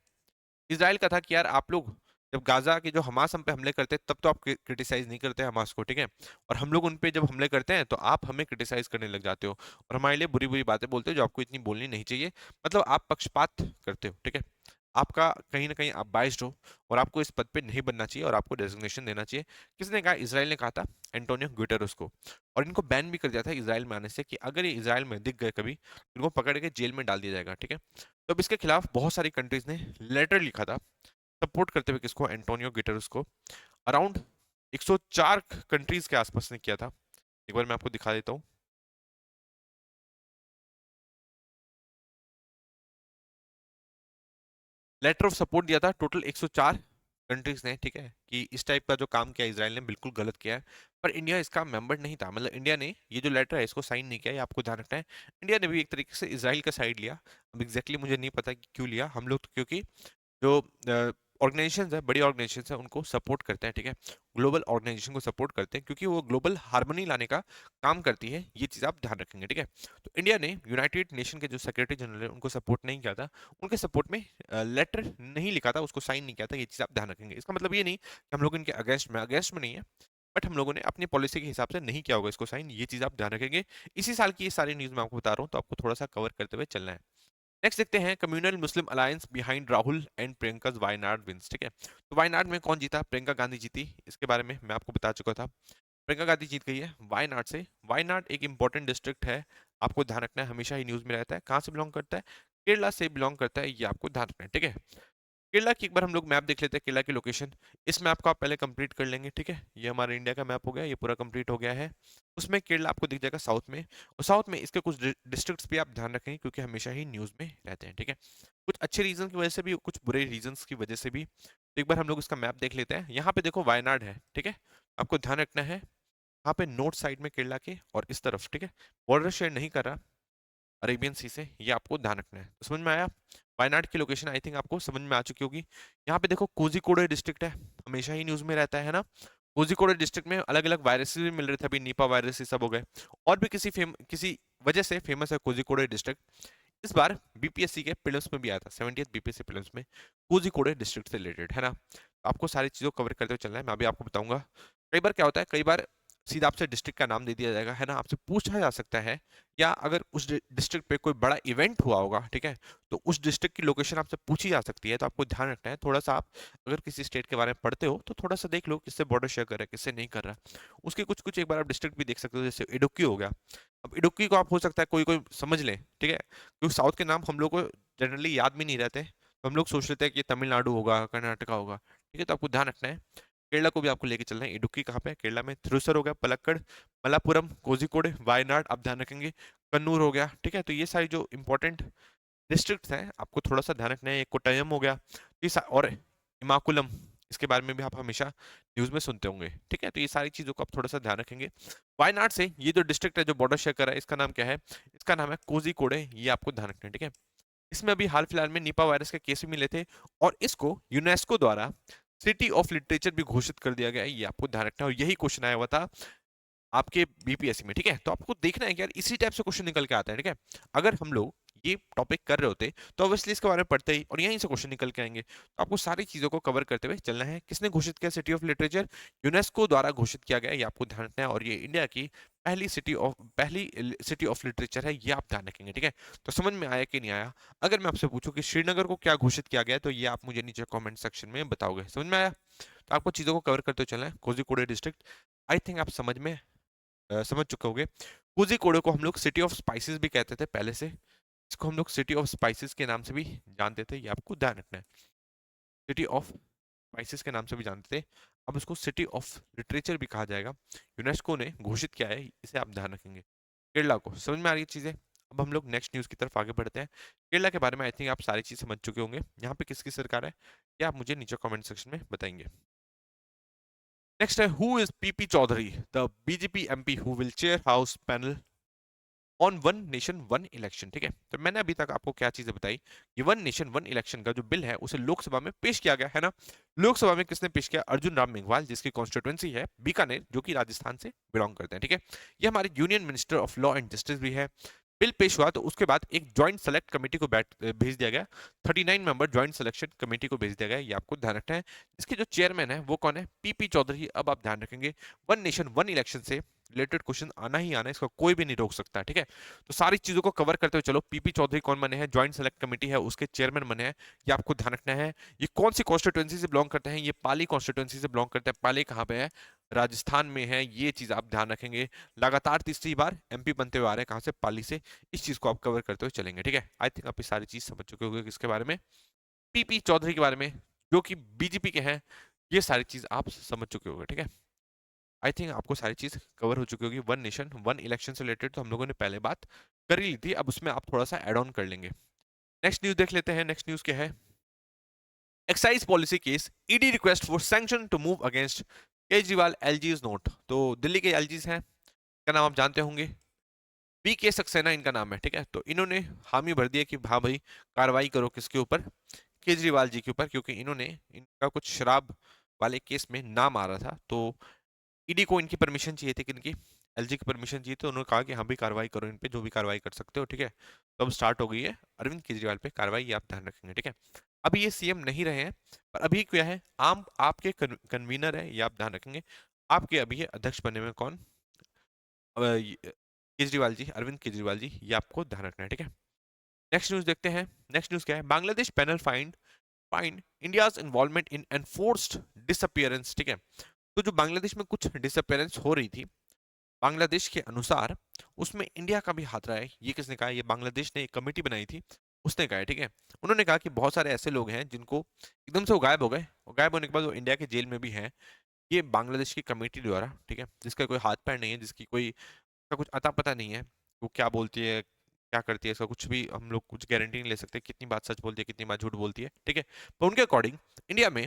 इसराइल का था कि यार आप लोग जब गाजा के जो हमास हम पे हमले करते हैं तब तो आप क्रिटिसाइज नहीं करते हमास को, ठीक है, और हम लोग उन पे जब हमले करते हैं तो आप हमें क्रिटिसाइज करने लग जाते हो और हमारे लिए बुरी बुरी बातें बोलते हो जो आपको इतनी बोलनी नहीं चाहिए, मतलब आप पक्षपात करते हो, ठीक है। आपका कहीं ना कहीं आप बाइस्ड हो और आपको इस पद पे नहीं बनना चाहिए और आपको डेजिग्नेशन देना चाहिए। किसने कहा? इसराइल ने कहा था, एंटोनियो गुटेरेस को। और इनको बैन भी कर दिया था इसराइल में आने से कि अगर ये इसराइल में दिख गए कभी तो इनको पकड़ के जेल में डाल दिया जाएगा, ठीक है। तो अब इसके खिलाफ बहुत सारी कंट्रीज ने लेटर लिखा था सपोर्ट करते हुए किसको? एंटोनियो गुटेरेस को। अराउंड 104 कंट्रीज के आसपास ने किया था, एक बार मैं आपको दिखा देता हूँ। लेटर ऑफ सपोर्ट दिया था टोटल 104 कंट्रीज ने, ठीक है, कि इस टाइप का जो काम किया इसराइल ने बिल्कुल गलत किया है। पर इंडिया इसका मेंबर नहीं था, मतलब इंडिया ने ये जो लेटर है इसको साइन नहीं किया, ये आपको ध्यान रखना है। इंडिया ने भी एक तरीके से इसराइल का साइड लिया। अब एग्जैक्टली मुझे नहीं पता कि क्यों लिया हम लोग, क्योंकि जो ऑर्गेनाइजेशंस है, बड़ी ऑर्गेनाइजेशंस है, उनको सपोर्ट करते हैं, ठीक है, ग्लोबल ऑर्गेनाइजेशन को सपोर्ट करते हैं क्योंकि वो ग्लोबल हार्मनी लाने का काम करती है, ये चीज़ आप ध्यान रखेंगे, ठीक है। तो इंडिया ने यूनाइटेड नेशन के जो सेक्रेटरी जनरल है उनको सपोर्ट नहीं किया था, उनके सपोर्ट में लेटर नहीं लिखा था, उसको साइन नहीं किया था, ये चीज़ आप ध्यान रखेंगे। इसका मतलब ये नहीं कि हम लोग इनके अगेंस्ट में नहीं है, बट हम लोगों ने अपनी पॉलिसी के हिसाब से नहीं किया होगा इसको साइन, ये चीज़ आप ध्यान रखेंगे। इसी साल की ये सारी न्यूज़ मैं आपको बता रहा हूँ, तो आपको थोड़ा सा कवर करते हुए चलना है। नेक्स्ट देखते हैं communal Muslim alliance behind Rahul and Priyanka Wayanad wins, ठीक है। तो वायनाड में कौन जीता? प्रियंका गांधी जीती, इसके बारे में मैं आपको बता चुका था। प्रियंका गांधी जीत गई है वायनाड से। वायनाड एक इंपॉर्टेंट डिस्ट्रिक्ट है, आपको ध्यान रखना है, हमेशा ही न्यूज में रहता है। कहाँ से बिलोंग करता है? केरला से बिलोंग करता है, ये आपको ध्यान रखना है, ठीक है। केरला की एक बार हम लोग मैप देख लेते हैं, केरला की लोकेशन। इस मैप को आप पहले कंप्लीट कर लेंगे, ठीक है। ये हमारे इंडिया का मैप हो गया, ये पूरा कंप्लीट हो गया है। उसमें केरला आपको दिख जाएगा साउथ में, और साउथ में इसके कुछ डिस्ट्रिक्ट्स भी आप ध्यान रखेंगे क्योंकि हमेशा ही न्यूज में रहते हैं, ठीक है। कुछ अच्छे रीजन की वजह से भी, कुछ बुरे रीजन की वजह से भी। तो एक बार हम लोग इसका मैप देख लेते हैं। यहाँ पे देखो वायनाड है, ठीक है, आपको ध्यान रखना है। यहाँ पे नॉर्थ साइड में केरला के और इस तरफ, ठीक है, बॉर्डर शेयर नहीं कर रहा अरेबियन सी से, ये आपको ध्यान रखना है। तो समझ में आया? वायनाड की लोकेशन आई थिंक आपको समझ में आ चुकी होगी। यहाँ पे देखो कोझिकोडे डिस्ट्रिक्ट है, हमेशा ही न्यूज में रहता है ना। कोझिकोडे डिस्ट्रिक्ट में अलग अलग वायरसेस भी मिल रहे थे, अभी निपा वायरस ये सब हो गए। और भी किसी वजह से फेमस है कोझिकोडे डिस्ट्रिक्ट। इस बार बीपीएससी के प्रीलिम्स में भी आया था, 70th बीपीएससी प्रीलिम्स में कोझिकोडे डिस्ट्रिक्ट से रिलेटेड, है ना। तो आपको सारी चीजों को कवर करते हुए चलना है, मैं अभी आपको बताऊंगा। कई बार क्या होता है, कई बार सीधा आपसे डिस्ट्रिक्ट का नाम दे दिया जाएगा, है ना, आपसे पूछा जा सकता है, या अगर उस डिस्ट्रिक्ट पे कोई बड़ा इवेंट हुआ होगा, ठीक है, तो उस डिस्ट्रिक्ट की लोकेशन आपसे पूछी जा सकती है। तो आपको ध्यान रखना है थोड़ा सा, आप अगर किसी स्टेट के बारे में पढ़ते हो तो थोड़ा सा देख लो किससे बॉर्डर शेयर कर रहा है, किससे नहीं कर रहा। उसके कुछ कुछ एक बार आप डिस्ट्रिक्ट भी देख सकते हो, जैसे इडुक्की हो गया। अब इडुक्की को आप हो सकता है कोई कोई समझ ले, ठीक है, क्योंकि साउथ के नाम हम लोग को जनरली याद भी नहीं रहते, तो हम लोग सोच लेते हैं कि ये तमिलनाडु होगा, कर्नाटका होगा, ठीक है। तो आपको ध्यान रखना है। केरला को भी आपको लेके चलना है। इडुक्की कहाँ पे है? केरला में। थिरुसर हो गया, पलक्कड़, मलापुरम, कोझिकोड, वायनाड आप ध्यान रखेंगे, कन्नूर हो गया, ठीक है। तो ये सारी जो इंपॉर्टेंट डिस्ट्रिक्ट्स हैं आपको थोड़ा सा ध्यान रखना है। ये कोट्टयम हो गया, और इमाकुलम, इसके बारे में भी आप हमेशा न्यूज में सुनते होंगे, ठीक है। तो ये सारी चीजों को आप थोड़ा सा ध्यान रखेंगे। वायनाड से ये जो डिस्ट्रिक्ट है जो बॉर्डर शेयर कर रहा है, इसका नाम क्या है? इसका नाम है कोझिकोडे, ये आपको ध्यान रखना है, ठीक है। इसमें अभी हाल फिलहाल में निपा वायरस के केस भी मिले थे, और इसको यूनेस्को द्वारा सिटी ऑफ लिटरेचर भी घोषित कर दिया गया है, ये आपको ध्यान रखना है। और यही क्वेश्चन आया हुआ था आपके बीपीएससी में, ठीक है। तो आपको देखना है कि यार इसी टाइप से क्वेश्चन निकल के आता है, ठीक है। अगर हम लोग ये टॉपिक कर रहे होते तो ऑब्वियसली इसके बारे में पढ़ते ही और यहीं से क्वेश्चन निकल के आएंगे। तो आपको सारी चीजों को कवर करते हुए चलना है। किसने घोषित किया सिटी ऑफ लिटरेचर? यूनेस्को द्वारा घोषित किया गया, ये आपको ध्यान रखना है। और ये इंडिया की पहली सिटी ऑफ लिटरेचर है, ये आप ध्यान रखेंगे, ठीक है। तो समझ में आया कि नहीं आया? अगर मैं आपसे पूछूं कि श्रीनगर को क्या घोषित किया गया, तो ये आप मुझे नीचे कॉमेंट सेक्शन में बताओगे। समझ में आया? तो आपको चीजों को कवर करते हुए चलना है। कोझिकोड डिस्ट्रिक्ट आई थिंक आप समझ चुके होंगे। कोझिकोड को हम लोग सिटी ऑफ स्पाइसेस भी कहते थे पहले से, इसको हम लोग सिटी ऑफ स्पाइसेस के नाम से भी जानते थे, ये आपको ध्यान रखना है। सिटी ऑफ स्पाइसेस के नाम से भी जानते थे, अब इसको सिटी ऑफ लिटरेचर भी कहा जाएगा। यूनेस्को ने घोषित किया है, इसे आप ध्यान रखेंगे। केरला को समझ में आ रही है चीजें? अब हम लोग नेक्स्ट न्यूज की तरफ आगे बढ़ते हैं। केरला के बारे में आई थिंक आप सारी चीज समझ चुके होंगे। यहाँ पे किसकी सरकार है, क्या आप मुझे नीचे कमेंट सेक्शन में बताएंगे। नेक्स्ट है, who is PP Chaudhary, the BJP MP who will chair house panel on one nation one election, ठीक है। तो मैंने अभी तक आपको क्या चीजें बताई, ये वन नेशन वन इलेक्शन का जो बिल है उसे लोकसभा में पेश किया गया है ना। लोकसभा में किसने पेश किया? अर्जुन राम मेघवाल, जिसकी कॉन्स्टिट्यूंसी है बीकानेर, जो कि राजस्थान से बिलोंग करते हैं, ठीक है। ये हमारे union minister of law and justice भी है। बिल पेश हुआ तो उसके बाद एक ज्वाइंट सेलेक्ट कमेटी को भेज दिया गया। 39 मेंबर ज्वाइंट सिलेक्शन कमेटी को भेज दिया गया, ये आपको ध्यान रखना है। इसके जो चेयरमैन है वो कौन है? पीपी चौधरी। अब आप ध्यान रखेंगे, वन नेशन वन इलेक्शन से रिलेटेड क्वेश्चन आना ही आना है, इसका कोई भी नहीं रोक सकता, ठीक है। तो सारी चीजों को कवर करते हुए चलो। पीपी चौधरी कौन बने हैं? ज्वाइंट सेलेक्ट कमेटी है उसके चेयरमैन बने हैं, ये आपको ध्यान रखना है। ये कौन सी कॉन्स्टिट्यूएंसी से बिलोंग करते हैं? ये पाली कॉन्स्टिट्यूएंसी से बिलोंग करते हैं। पाली कहाँ पे है? राजस्थान में है, ये चीज आप ध्यान रखेंगे। लगातार तीसरी बार एमपी बनते हुए आ रहे हैं, कहाँ से? पाली से। इस चीज को आप कवर करते हुए चलेंगे, ठीक है। आई थिंक आप ये सारी चीज समझ चुके होंगे किसके बारे में, पीपी चौधरी के बारे में, जो कि बीजेपी के हैं। ये सारी चीज आप समझ चुके होंगे, ठीक है। आई थिंक आपको सारी चीज कवर हो चुकी होगी। वन नेशन वन इलेक्शन से रिलेटेड तो हम लोगों ने पहले बात कर ही ली थी, अब उसमें आप थोड़ा सा एड ऑन कर लेंगे। नेक्स्ट न्यूज देख लेते हैं। नेक्स्ट न्यूज क्या है? Excise policy case, ED request for sanction to move against Kejriwal, LG is note. तो दिल्ली के एलजीज हैं, का नाम आप जानते होंगे, पी के सक्सेना इनका नाम है, ठीक है। तो इन्होंने हामी भर दिया कि हाँ भाई कार्रवाई करो किसके ऊपर, केजरीवाल जी के ऊपर, क्योंकि इन्होंने इनका कुछ शराब वाले केस में नाम आ रहा था। तो ईडी को इनकी परमिशन चाहिए थी, किनकी, एलजी की परमिशन चाहिए, तो उन्होंने कहा कि हाँ भी कार्रवाई करो इन पे, जो भी कार्रवाई कर सकते हो, ठीक है। तो अब स्टार्ट हो गई है अरविंद केजरीवाल पे कार्रवाई, ये आप ध्यान रखेंगे, ठीक है। अभी ये सीएम नहीं रहे हैं, पर अभी क्या है, आम आपके कन्वीनर है, ये आप ध्यान रखेंगे। आपके अभी ये अध्यक्ष बने में कौन, केजरीवाल जी, अरविंद केजरीवाल जी, ये आपको ध्यान रखना है, ठीक है। नेक्स्ट न्यूज देखते हैं। नेक्स्ट न्यूज क्या है, Bangladesh panel find India's involvement in enforced disappearance, ठीक है। तो जो बांग्लादेश में कुछ डिसअपियरेंस हो रही थी बांग्लादेश के अनुसार, उसमें इंडिया का भी हाथ रहा है। ये किसने कहा, ये बांग्लादेश ने एक कमेटी बनाई थी, उसने कहा है, ठीक है। उन्होंने कहा कि बहुत सारे ऐसे लोग हैं जिनको एकदम से वो गायब हो गए, और गायब होने के बाद वो इंडिया के जेल में भी हैं, ये बांग्लादेश की कमेटी द्वारा, ठीक है, जिसका कोई हाथ पैर नहीं है, जिसकी कोई का कुछ अता पता नहीं है, वो क्या बोलती है क्या करती है, इसका कुछ भी हम लोग कुछ गारंटी नहीं ले सकते, कितनी बात सच बोलती है कितनी बात झूठ बोलती है, ठीक है। तो उनके अकॉर्डिंग इंडिया में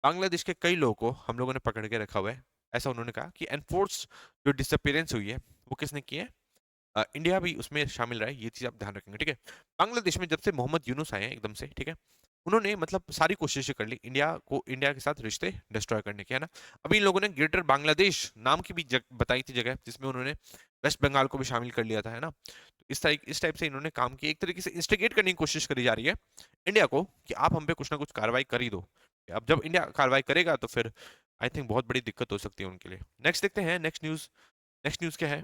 बांग्लादेश के कई लोगों को हम लोगों ने पकड़ के रखा हुआ है, ऐसा उन्होंने कहा कि एनफोर्स जो डिसअपियरेंस हुई है वो किसने की है, इंडिया भी उसमें शामिल रहा है, ये चीज आप ध्यान रखेंगे, ठीक है। बांग्लादेश में जब से मोहम्मद यूनुस आए हैं एकदम से, ठीक है, उन्होंने मतलब सारी कोशिशें कर ली इंडिया के साथ रिश्ते डिस्ट्रॉय करने की, है ना। अभी इन लोगों ने ग्रेटर बांग्लादेश नाम की भी बताई थी जगह, जिसमें उन्होंने वेस्ट बंगाल को भी शामिल कर लिया था, है ना। तो इस टाइप से इन्होंने काम किया, एक तरीके से इंस्टिगेट करने की कोशिश करी जा रही है इंडिया को कि आप हम पे कुछ ना कुछ कार्रवाई कर ही दो। अब जब इंडिया कार्रवाई करेगा तो फिर आई थिंक बहुत बड़ी दिक्कत हो सकती है उनके लिए। नेक्स्ट देखते हैं, नेक्स्ट न्यूज। नेक्स्ट न्यूज क्या है,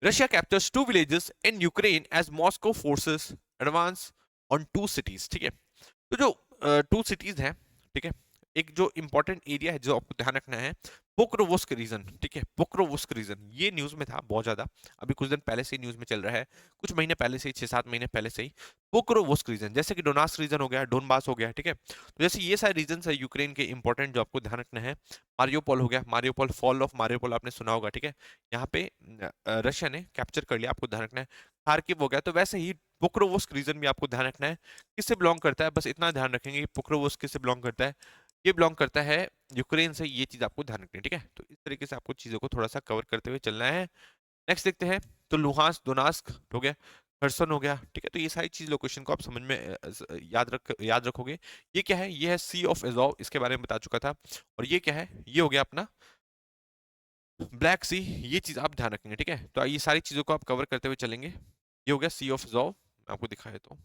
Russia captures 2 villages in Ukraine as Moscow forces advance on 2 cities, ठीक है। तो जो 2 सिटीज हैं, ठीक है, एक जो इंपॉर्टेंट एरिया है जो आपको ध्यान रखना है, पोक्रोवोस्क रीजन, ठीक है, पोक्रोवोस्क रीजन, ये न्यूज में था बहुत ज्यादा, अभी कुछ दिन पहले से न्यूज में चल रहा है, कुछ महीने पहले से ही, 6-7 महीने पहले से ही। पोक्रोवोस्क रीजन जैसे कि डोनास्क रीजन हो गया, डोनबास हो गया, ठीक है। तो जैसे ये सारे रीजन है यूक्रेन के इंपॉर्टेंट जो आपको ध्यान रखना है, मारियोपोल हो गया, मारियोपोल, फॉल ऑफ मारियोपोल आपने सुना होगा, ठीक है, यहाँ पे रशिया ने कैप्चर कर लिया, आपको ध्यान रखना है। खार्किव हो गया, तो वैसे ही पोक्रोवोस्क रीजन भी आपको ध्यान रखना है, किससे बिलोंग करता है, बस इतना ध्यान रखेंगे कि पोक्रोवोस्क किससे बिलोंग करता है, ये बिलोंग करता है यूक्रेन से, ये चीज आपको ध्यान रखनी है, ठीक है। तो इस तरीके से आपको चीजों को थोड़ा सा कवर करते हुए चलना है। नेक्स्ट देखते हैं, तो लुहांस दोनास्क हो गया, खरसन हो गया, ठीक है। तो ये सारी चीज लोकेशन को आप समझ में याद रखोगे। ये क्या है, ये है सी ऑफ एजोव, इसके बारे में बता चुका था। और ये क्या है, ये हो गया अपना ब्लैक सी, ये चीज आप ध्यान रखेंगे, ठीक है। तो ये सारी चीजों को आप कवर करते हुए चलेंगे। ये हो गया सी ऑफ एजोव, मैं आपको दिखाया तो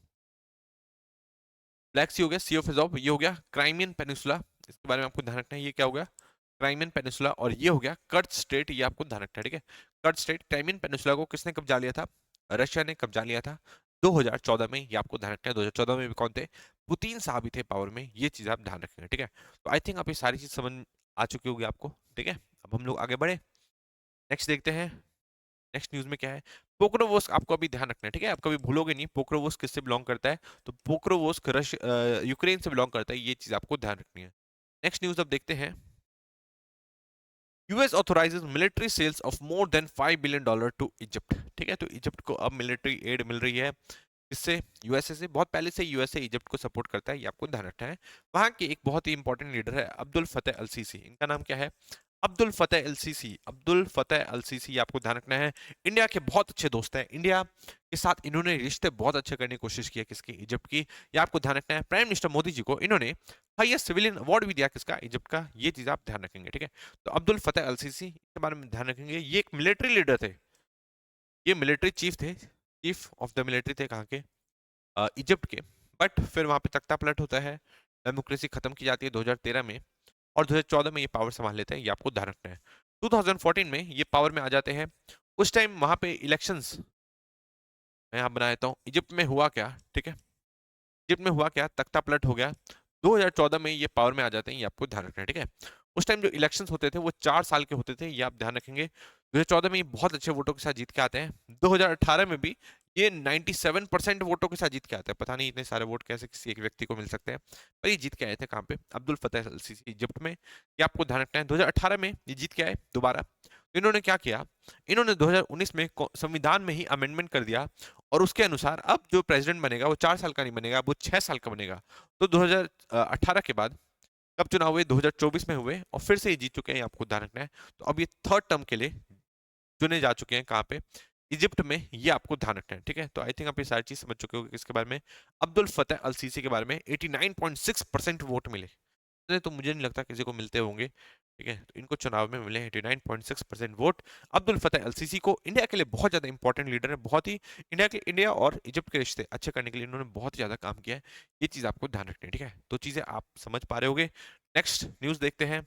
ब्लैक सी हो गया, सी ऑफ एजोव, ये हो गया क्राइमियन पेनिसुला, इसके बारे में आपको ध्यान रखना है, ये क्या हो गया, क्राइमियन पेनिसुला। और ये हो गया कर्च स्टेट, ये आपको ध्यान रखना है, ठीक है। कर्च स्टेट, क्राइमियन पेनिसुला को किसने कब्जा लिया था, रशिया ने कब्जा लिया था 2014 में, ये आपको ध्यान रखना है। 2014 में भी कौन थे, पुतिन साहब ही थे पावर में, ये चीज आप ध्यान रखेंगे, ठीक है। तो आई थिंक आप ये सारी चीज समझ आ चुकी होगी आपको, ठीक है। अब हम लोग आगे बढ़े, नेक्स्ट देखते हैं। नेक्स्ट न्यूज में क्या है, पोक्रोवोस्क आपको अभी ध्यान रखना है, ठीक है, आप कभी भूलोगे नहीं पोक्रोवोस्क किससे बिलोंग करता है, तो पोक्रोवोस्क यूक्रेन से बिलोंग करता है, ये चीज आपको ध्यान रखनी है। नेक्स्ट न्यूज अब देखते हैं, US authorises military sales of more than $5 billion to Egypt, ठीक है। तो इजिप्ट को अब मिलिट्री एड मिल रही है, इससे यूएसए से, बहुत पहले से यूएसए इजिप्ट को सपोर्ट करता है, ये आपको ध्यान रखना है। वहां के एक बहुत ही इंपॉर्टेंट लीडर है अब्दुल फतेह अल सीसी, इनका नाम क्या है, अब्दुल फतेह अल सीसी, अब्दुल फतेह अल सीसी, आपको ध्यान रखना है। इंडिया के बहुत अच्छे दोस्त हैं, इंडिया के साथ इन्होंने रिश्ते बहुत अच्छे करने की कोशिश की है, किसकी, इजिप्ट की, ये आपको ध्यान रखना है। प्राइम मिनिस्टर मोदी जी को इन्होंने हाईएस्ट सिविलियन अवार्ड भी दिया, किसका, इजिप्ट का, ये चीज आप ध्यान रखेंगे, ठीक है। तो अब्दुल फतेह अल सीसी के बारे में ध्यान रखेंगे, ये एक मिलिट्री लीडर थे, ये मिलिट्री चीफ थे, चीफ ऑफ द मिलिट्री थे, कहाँ के, इजिप्ट के। बट फिर वहां पे तख्ता पलट होता है, डेमोक्रेसी खत्म की जाती है 2013 में, और 2014 में ये पावर संभाल लेते हैं, ये आपको ध्यान रखना है। 2014 में ये पावर में आ जाते हैं, उस टाइम वहां पे इलेक्शंस मैं यहाँ बना देता हूँ, इजिप्ट में हुआ क्या, ठीक है, इजिप्ट में हुआ क्या, तख्ता पलट हो गया, 2014 में ये पावर में आ जाते हैं, ये आपको ध्यान रखना है, ठीक है। उस टाइम जो इलेक्शंस होते थे वो 4 साल के होते थे, ये आप ध्यान रखेंगे। 2014 में ये बहुत अच्छे वोटों के साथ जीत के आते हैं, 2018 में भी ये 97% वोटों के साथ जीत के आते हैं। पता नहीं इतने सारे वोट कैसे किसी एक व्यक्ति को मिल सकते हैं, पर ये जीत के आए थे कहाँ पे? अब्दुल फतेह अल सीसी इजिप्ट में। ये आपको ध्यान रखना है। 2018 में ये जीत के आए दोबारा। तो इन्होंने क्या किया, इन्होंने 2019 में संविधान में ही अमेंडमेंट कर दिया, और उसके अनुसार अब जो प्रेसिडेंट बनेगा वो 4 साल का नहीं बनेगा, वो 6 साल का बनेगा। तो 2018 के बाद कब चुनाव हुए? 2024 में हुए, और फिर से ये जीत चुके हैं, ये आपको ध्यान रखना है। तो अब ये थर्ड टर्म के लिए चुने जा चुके हैं। कहाँ पे? इजिप्ट में। ये आपको ध्यान रखना है, ठीक है। तो आई थिंक आप ये सारी चीज समझ चुके होंगे किसके बारे में, अब्दुल फतेह अल सीसी के बारे में। 89.6% वोट मिले, इतने तो मुझे नहीं लगता किसी को मिलते होंगे, ठीक है। तो इनको चुनाव में मिले 89.6% वोट। अब्दुल फतेह अल सीसी को, इंडिया के लिए बहुत ज्यादा इंपॉर्टेंट लीडर है, बहुत ही इंडिया और इजिप्ट के रिश्ते अच्छे करने के लिए इन्होंने बहुत ही ज्यादा काम किया है। ये चीज आपको ध्यान रखनी है, ठीक है। तो चीजें आप समझ पा रहे होगे। नेक्स्ट न्यूज देखते हैं।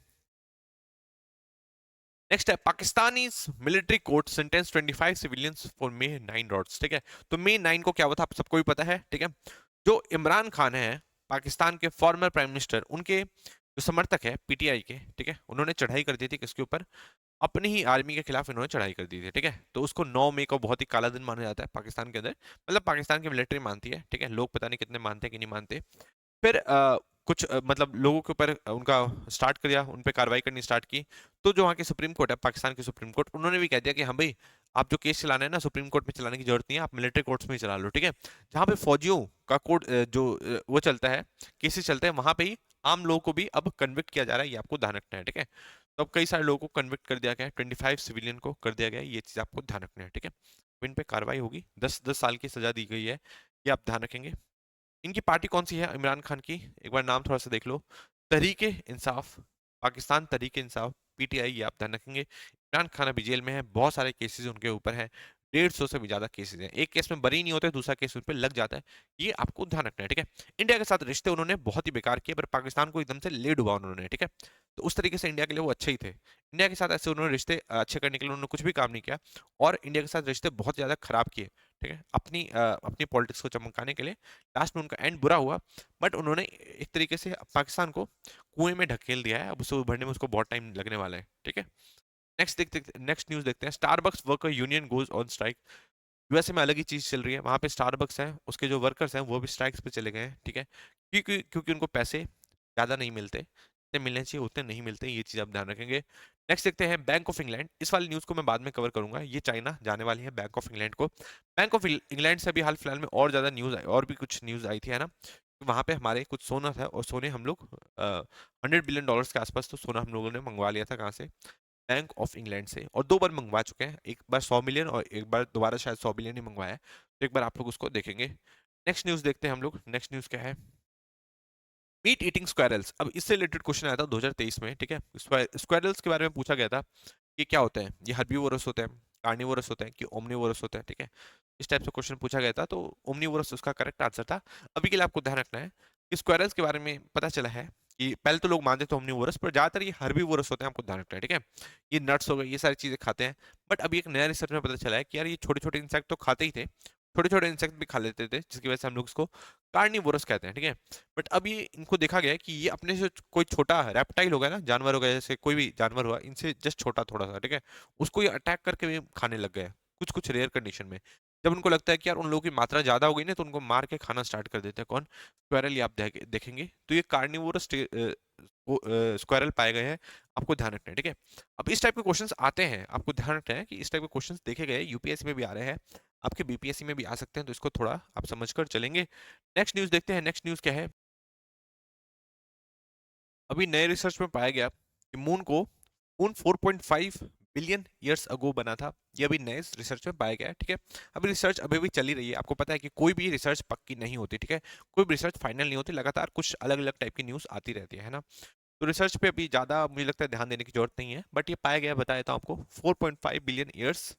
नेक्स्ट है, Pakistani military court sentence 25 civilians for may 9 rods, ठीक है। तो मे 9 को क्या हुआ था, आप सबको भी पता है, ठीक है। जो इमरान खान है, पाकिस्तान के फॉर्मर प्राइम मिनिस्टर, उनके जो समर्थक है पीटीआई के, ठीक है, उन्होंने चढ़ाई कर दी थी किसके ऊपर? अपनी ही आर्मी के खिलाफ इन्होंने चढ़ाई कर दी थी, ठीक है। तो उसको 9 मई को बहुत ही काला दिन माना जाता है पाकिस्तान के अंदर, मतलब पाकिस्तान की मिलिट्री मानती है, ठीक है। लोग पता नहीं कितने मानते हैं कि नहीं मानते। फिर कुछ मतलब लोगों के ऊपर उनका स्टार्ट कर दिया, उन पे कार्रवाई करनी स्टार्ट की। तो जो वहाँ की सुप्रीम कोर्ट है, पाकिस्तान की सुप्रीम कोर्ट, उन्होंने भी कह दिया कि हाँ भाई, आप जो केस चलाना है ना, सुप्रीम कोर्ट में चलाने की जरूरत नहीं है, आप मिलिट्री कोर्ट्स में ही चला लो, ठीक है। जहाँ पे फौजियों का कोर्ट वो चलता है, केसेस चलते हैं, वहां पे ही आम लोगों को भी अब कन्विक्ट किया जा रहा है, ये आपको ध्यान रखना है, ठीक है। तो अब कई सारे लोगों को कन्विक्ट कर दिया गया है, 25 सिविलियन को कर दिया गया है, ये चीज आपको ध्यान रखना है, ठीक है। इन पे कार्रवाई होगी, 10 10 साल की सजा दी गई है, ये आप ध्यान रखेंगे। इनकी पार्टी कौन सी है इमरान खान की? एक बार नाम थोड़ा सा देख लो, तहरीके इंसाफ, पाकिस्तान तहरीके इंसाफ, पीटीआई, ये आप ध्यान रखेंगे। इमरान खान अभी जेल में है, बहुत सारे केसेस उनके ऊपर हैं, 150 से भी ज्यादा केसेस हैं। एक केस में बरी नहीं होते, दूसरा केस उन पर लग जाता है, ये आपको ध्यान रखना है, ठीक है। इंडिया के साथ रिश्ते उन्होंने बहुत ही बेकार किए, पर पाकिस्तान को एकदम से ले डुबा उन्होंने, ठीक है। तो उस तरीके से इंडिया के लिए वो अच्छे ही थे। इंडिया के साथ ऐसे उन्होंने रिश्ते अच्छे करने के लिए उन्होंने कुछ भी काम नहीं किया, और इंडिया के साथ रिश्ते बहुत ज्यादा खराब किए, ठीक है, अपनी पॉलिटिक्स को चमकाने के लिए। लास्ट में उनका एंड बुरा हुआ, बट उन्होंने एक तरीके से पाकिस्तान को कुएं में ढकेल दिया है, अब उसे उभरने में उसको बहुत टाइम लगने वाला है, ठीक है। नेक्स्ट न्यूज देखते हैं। Starbucks worker union goes on strike. USA में अलग ही चीज चल रही है, वहां पे स्टारबक्स है, उसके जो वर्कर्स हैं वो भी स्ट्राइक्स पे चले गए हैं, ठीक है। क्योंकि उनको पैसे ज्यादा नहीं मिलते, जितने मिलने चाहिए उतने नहीं मिलते, ये चीज आप ध्यान रखेंगे। नेक्स्ट देखते हैं बैंक ऑफ इंग्लैंड। इस वाली न्यूज को मैं बाद में कवर करूंगा, ये चाइना जाने वाली है बैंक ऑफ इंग्लैंड को। बैंक ऑफ इंग्लैंड से अभी हाल फिलहाल में और ज्यादा न्यूज आई, और भी कुछ न्यूज आई थी, है ना। वहां पे हमारे कुछ सोना था, और सोने हम लोग $100 बिलियन के आसपास तो सोना हम लोगों ने मंगवा लिया था, कहाँ से? बैंक ऑफ इंग्लैंड से। और 2 बार मंगवा चुके हैं, एक बार 100 मिलियन और एक बार दोबारा शायद 100 बिलियन ही मंगवाया है। तो एक बार आप लोग उसको देखेंगे। नेक्स्ट न्यूज देखते हैं हम लोग। नेक्स्ट न्यूज क्या है? Meat eating squirrels. अब इससे रिलेटेड क्वेश्चन आया था 2023 में, ठीक है। स्क्वायरल्स के बारे में पूछा गया था कि क्या होते हैं, ये हर्बीवोरस होते हैं, कार्निवोरस होते हैं, कि ओमनीवोरस होते हैं, ठीक है। इस टाइप से क्वेश्चन पूछा गया था, तो ओमनीवोरस उसका करेक्ट आंसर था। अभी के लिए आपको ध्यान रखना है कि स्क्वायरल्स के बारे में पता चला है कि पहले तो लोग मानते थे ओमनीवोरस, पर ज्यादातर ये हर्बीवोरस होते हैं, आपको ध्यान रखना है, ठीक है। ये नट्स हो गए, ये सारी चीजें खाते हैं। बट अभी एक नया रिसर्च में पता चला है कि यार ये छोटे छोटे इंसेक्ट तो खाते ही थे, छोटे छोटे इंसेक्ट भी खा लेते थे, जिसकी वजह से हम लोग इसको कार्निवोरस कहते हैं, ठीक है। बट अब ये इनको देखा गया है कि ये अपने से कोई छोटा रेप्टाइल होगा ना, जानवर होगा, जैसे कोई भी जानवर हुआ इनसे जस्ट छोटा थोड़ा सा, ठीक है, उसको ये अटैक करके भी खाने लग गए, कुछ कुछ रेयर कंडीशन में। जब उनको लगता है कि यार उन लोगों की मात्रा ज्यादा हो गई ना, तो उनको मार के खाना स्टार्ट कर देते हैं। कौन? स्क्वायरल, ये आप देखेंगे। तो ये कार्निवोरस स्क्वायरल पाए गए हैं, आपको ध्यान रखना है, ठीक है। अब इस टाइप के क्वेश्चंस आते हैं, आपको ध्यान रखना है कि इस टाइप के क्वेश्चंस देखे गए, यूपीएससी में भी आ रहे हैं, आपके बीपीएससी में भी आ सकते हैं, तो इसको थोड़ा आप समझकर चलेंगे। नेक्स्ट न्यूज देखते हैं। नेक्स्ट न्यूज क्या है? अभी नए रिसर्च में पाया गया कि मून 4.5 बिलियन ईयर्स अगो बना था। ये अभी नए रिसर्च में पाया गया है, ठीक है। अभी रिसर्च अभी भी चली रही है, आपको पता है कि कोई भी रिसर्च पक्की नहीं होती, ठीक है। कोई भी रिसर्च फाइनल नहीं होती, लगातार कुछ अलग अलग टाइप की न्यूज आती रहती है ना। तो रिसर्च पे अभी ज्यादा मुझे लगता है ध्यान देने की जरूरत नहीं है, बट ये पाया गया, बता देता हूँ आपको। 4.5 बिलियन ईयर्स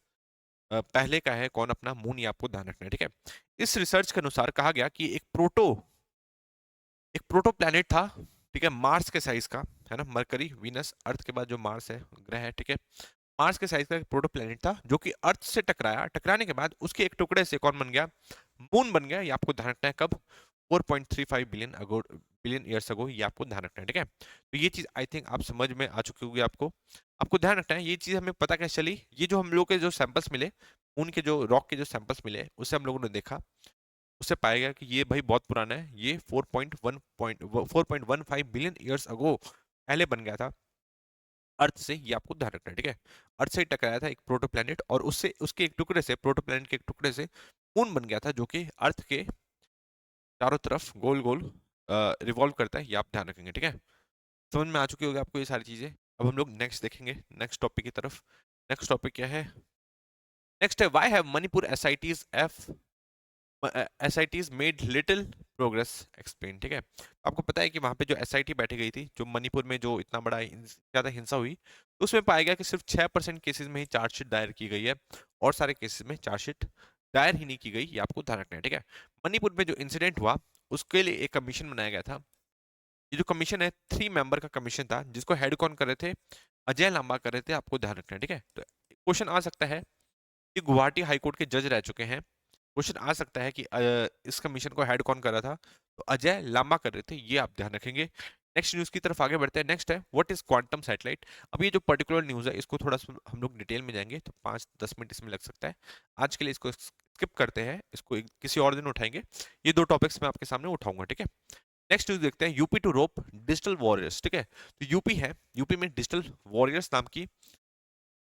पहले का है कौन अपना मून, ये आपको ध्यान रखना है, ठीक है। इस रिसर्च के अनुसार कहा गया कि एक प्रोटो प्लैनेट था, ठीक है, मार्स के साइज का, है ना। मरकरी, वीनस, अर्थ के बाद जो मार्स है ग्रह है, ठीक है। मार्स के साइज का एक प्रोटो प्लैनेट था, जो कि अर्थ से टकराया, टकराने के बाद उसके एक टुकड़े से कौन बन गया? मून बन गया। ये आपको ध्यान रखना है, कब? 4.35 बिलियन ईयर्स अगो, ये आपको ध्यान रखना है, ठीक है। तो ये चीज आई थिंक आप समझ में आ चुकी होगी आपको। आपको ध्यान रखना है, ये चीज हमें पता कैसे चली? ये जो हम लोग के जो सैंपल्स मिले, खून के जो रॉक के जो सैंपल्स मिले उससे हम लोगों ने देखा, उससे पाया गया कि ये भाई बहुत पुराना है, ये 4.15 बिलियन ईयर्स अगो पहले बन गया था अर्थ से। ये आपको ध्यान रखना है, ठीक है। अर्थ से टकराया था एक प्रोटोप्लैनेट और उससे उसके एक टुकड़े से, प्रोटोप्लैनेट के एक टुकड़े से मून बन गया था, जो कि अर्थ के चारों तरफ गोल गोल रिवॉल्व करता है। ये आप ध्यान रखेंगे, ठीक है। समझ में आ चुकी होगी आपको ये सारी चीजें। अब हम लोग नेक्स्ट देखेंगे, नेक्स्ट टॉपिक की तरफ। नेक्स्ट टॉपिक क्या है? नेक्स्ट है why have Manipur SITs SITs made little progress explain, ठीक है। आपको पता है कि वहां पे जो एसआईटी बैठी गई थी, जो मणिपुर में जो इतना बड़ा ज्यादा हिंसा हुई, तो उसमें पाया गया कि सिर्फ 6% केसेस में ही चार्जशीट दायर की गई है और सारे केसेस में चार्जशीट दायर ही नहीं की गई। ये आपको ध्यान रखना है, ठीक है। मणिपुर में जो इंसिडेंट हुआ उसके लिए एक कमीशन बनाया गया था। ये जो कमीशन है 3 मेंबर का कमीशन था, जिसको हेड कौन कर रहे थे? अजय लांबा कर रहे थे। आपको ध्यान रखना है, ठीक है। तो क्वेश्चन आ सकता है कि गुवाहाटी हाईकोर्ट के जज रह चुके हैं। क्वेश्चन आ सकता है कि इस कमीशन को हेड कौन कर रहा था? तो अजय लांबा कर रहे थे। ये आप ध्यान रखेंगे। नेक्स्ट न्यूज की तरफ आगे बढ़ते हैं। नेक्स्ट है व्हाट इज क्वांटम सैटेलाइट। अब ये जो पर्टिकुलर न्यूज है इसको थोड़ा सा हम लोग डिटेल में जाएंगे, तो 5-10 मिनट इसमें लग सकता है। आज के लिए इसको स्किप करते हैं, इसको किसी और दिन उठाएंगे। ये 2 टॉपिक्स मैं आपके सामने उठाऊंगा, ठीक है। नेक्स्ट न्यूज देखते हैं, UP to rope digital warriors, ठीक है। तो यूपी है, यूपी में डिजिटल वॉरियर्स नाम की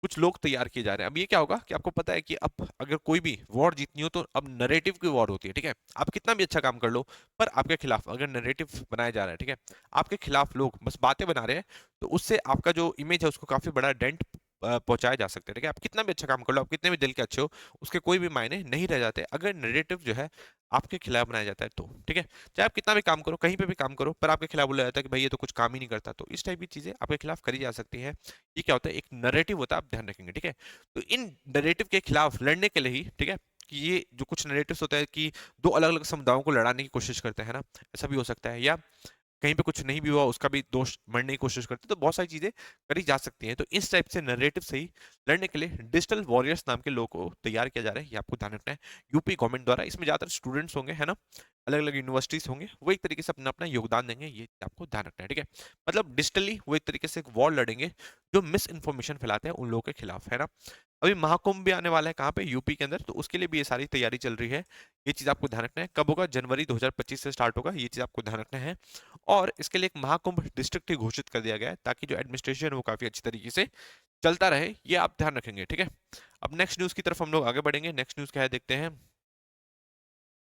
कुछ लोग तैयार किए जा रहे हैं। अब ये क्या होगा कि आपको पता है कि अब अगर कोई भी वॉर जीतनी हो तो अब नरेटिव की वॉर होती है, ठीक है। आप कितना भी अच्छा काम कर लो, पर आपके खिलाफ अगर नरेटिव बनाया जा रहा है, ठीक है, आपके खिलाफ लोग बस बातें बना रहे हैं, तो उससे आपका जो इमेज है उसको काफी बड़ा डेंट पहुंचाया जा सकता है, ठीक है। आप कितना भी अच्छा काम कर लो, आप कितने भी दिल के अच्छे हो, उसके कोई भी मायने नहीं रह जाते अगर नरेटिव जो है आपके खिलाफ बनाया जाता है तो, ठीक है। चाहे आप कितना भी काम करो, कहीं पे भी काम करो, पर आपके खिलाफ बोला जाता है कि भाई ये तो कुछ काम ही नहीं करता, तो इस टाइप की चीजें आपके खिलाफ करी जा सकती है। ये क्या होता है? एक नरेटिव होता है, आप ध्यान रखेंगे, ठीक है। तो इन नरेटिव के खिलाफ लड़ने के लिए ही, ठीक है, कि ये जो कुछ नरेटिव्स होता है कि दो अलग अलग समुदायों को लड़ाने की कोशिश करते हैं ना, ऐसा भी हो सकता है, या कहीं पे कुछ नहीं भी हुआ उसका भी दोष मढ़ने की कोशिश करते हैं, तो बहुत सारी चीजें करी जा सकती हैं। तो इस टाइप से नरेटिव से ही लड़ने के लिए डिजिटल वॉरियर्स नाम के लोगों को तैयार किया जा रहा है। ये आपको ध्यान रखना है, यूपी गवर्नमेंट द्वारा। इसमें ज्यादातर स्टूडेंट्स होंगे, है ना, अलग अलग यूनिवर्सिटीज होंगे, वो एक तरीके से अपना अपना योगदान देंगे। ये आपको ध्यान रखना है, ठीक है। मतलब डिजिटली वो एक तरीके से एक वॉर लड़ेंगे जो मिस इन्फॉर्मेशन फैलाते हैं उन लोगों के खिलाफ, है ना। अभी महाकुंभ भी आने वाला है, कहाँ पे? यूपी के अंदर। तो उसके लिए भी ये सारी तैयारी चल रही है। ये चीज आपको ध्यान रखना है। कब होगा? जनवरी 2025 से स्टार्ट होगा, ये चीज आपको ध्यान रखना है। और इसके लिए एक महाकुंभ डिस्ट्रिक्ट ही घोषित कर दिया गया है, ताकि जो एडमिनिस्ट्रेशन है वो काफी अच्छी तरीके से चलता रहे। ये आप ध्यान रखेंगे, ठीक है। अब नेक्स्ट न्यूज की तरफ हम लोग आगे बढ़ेंगे। नेक्स्ट न्यूज क्या है देखते हैं।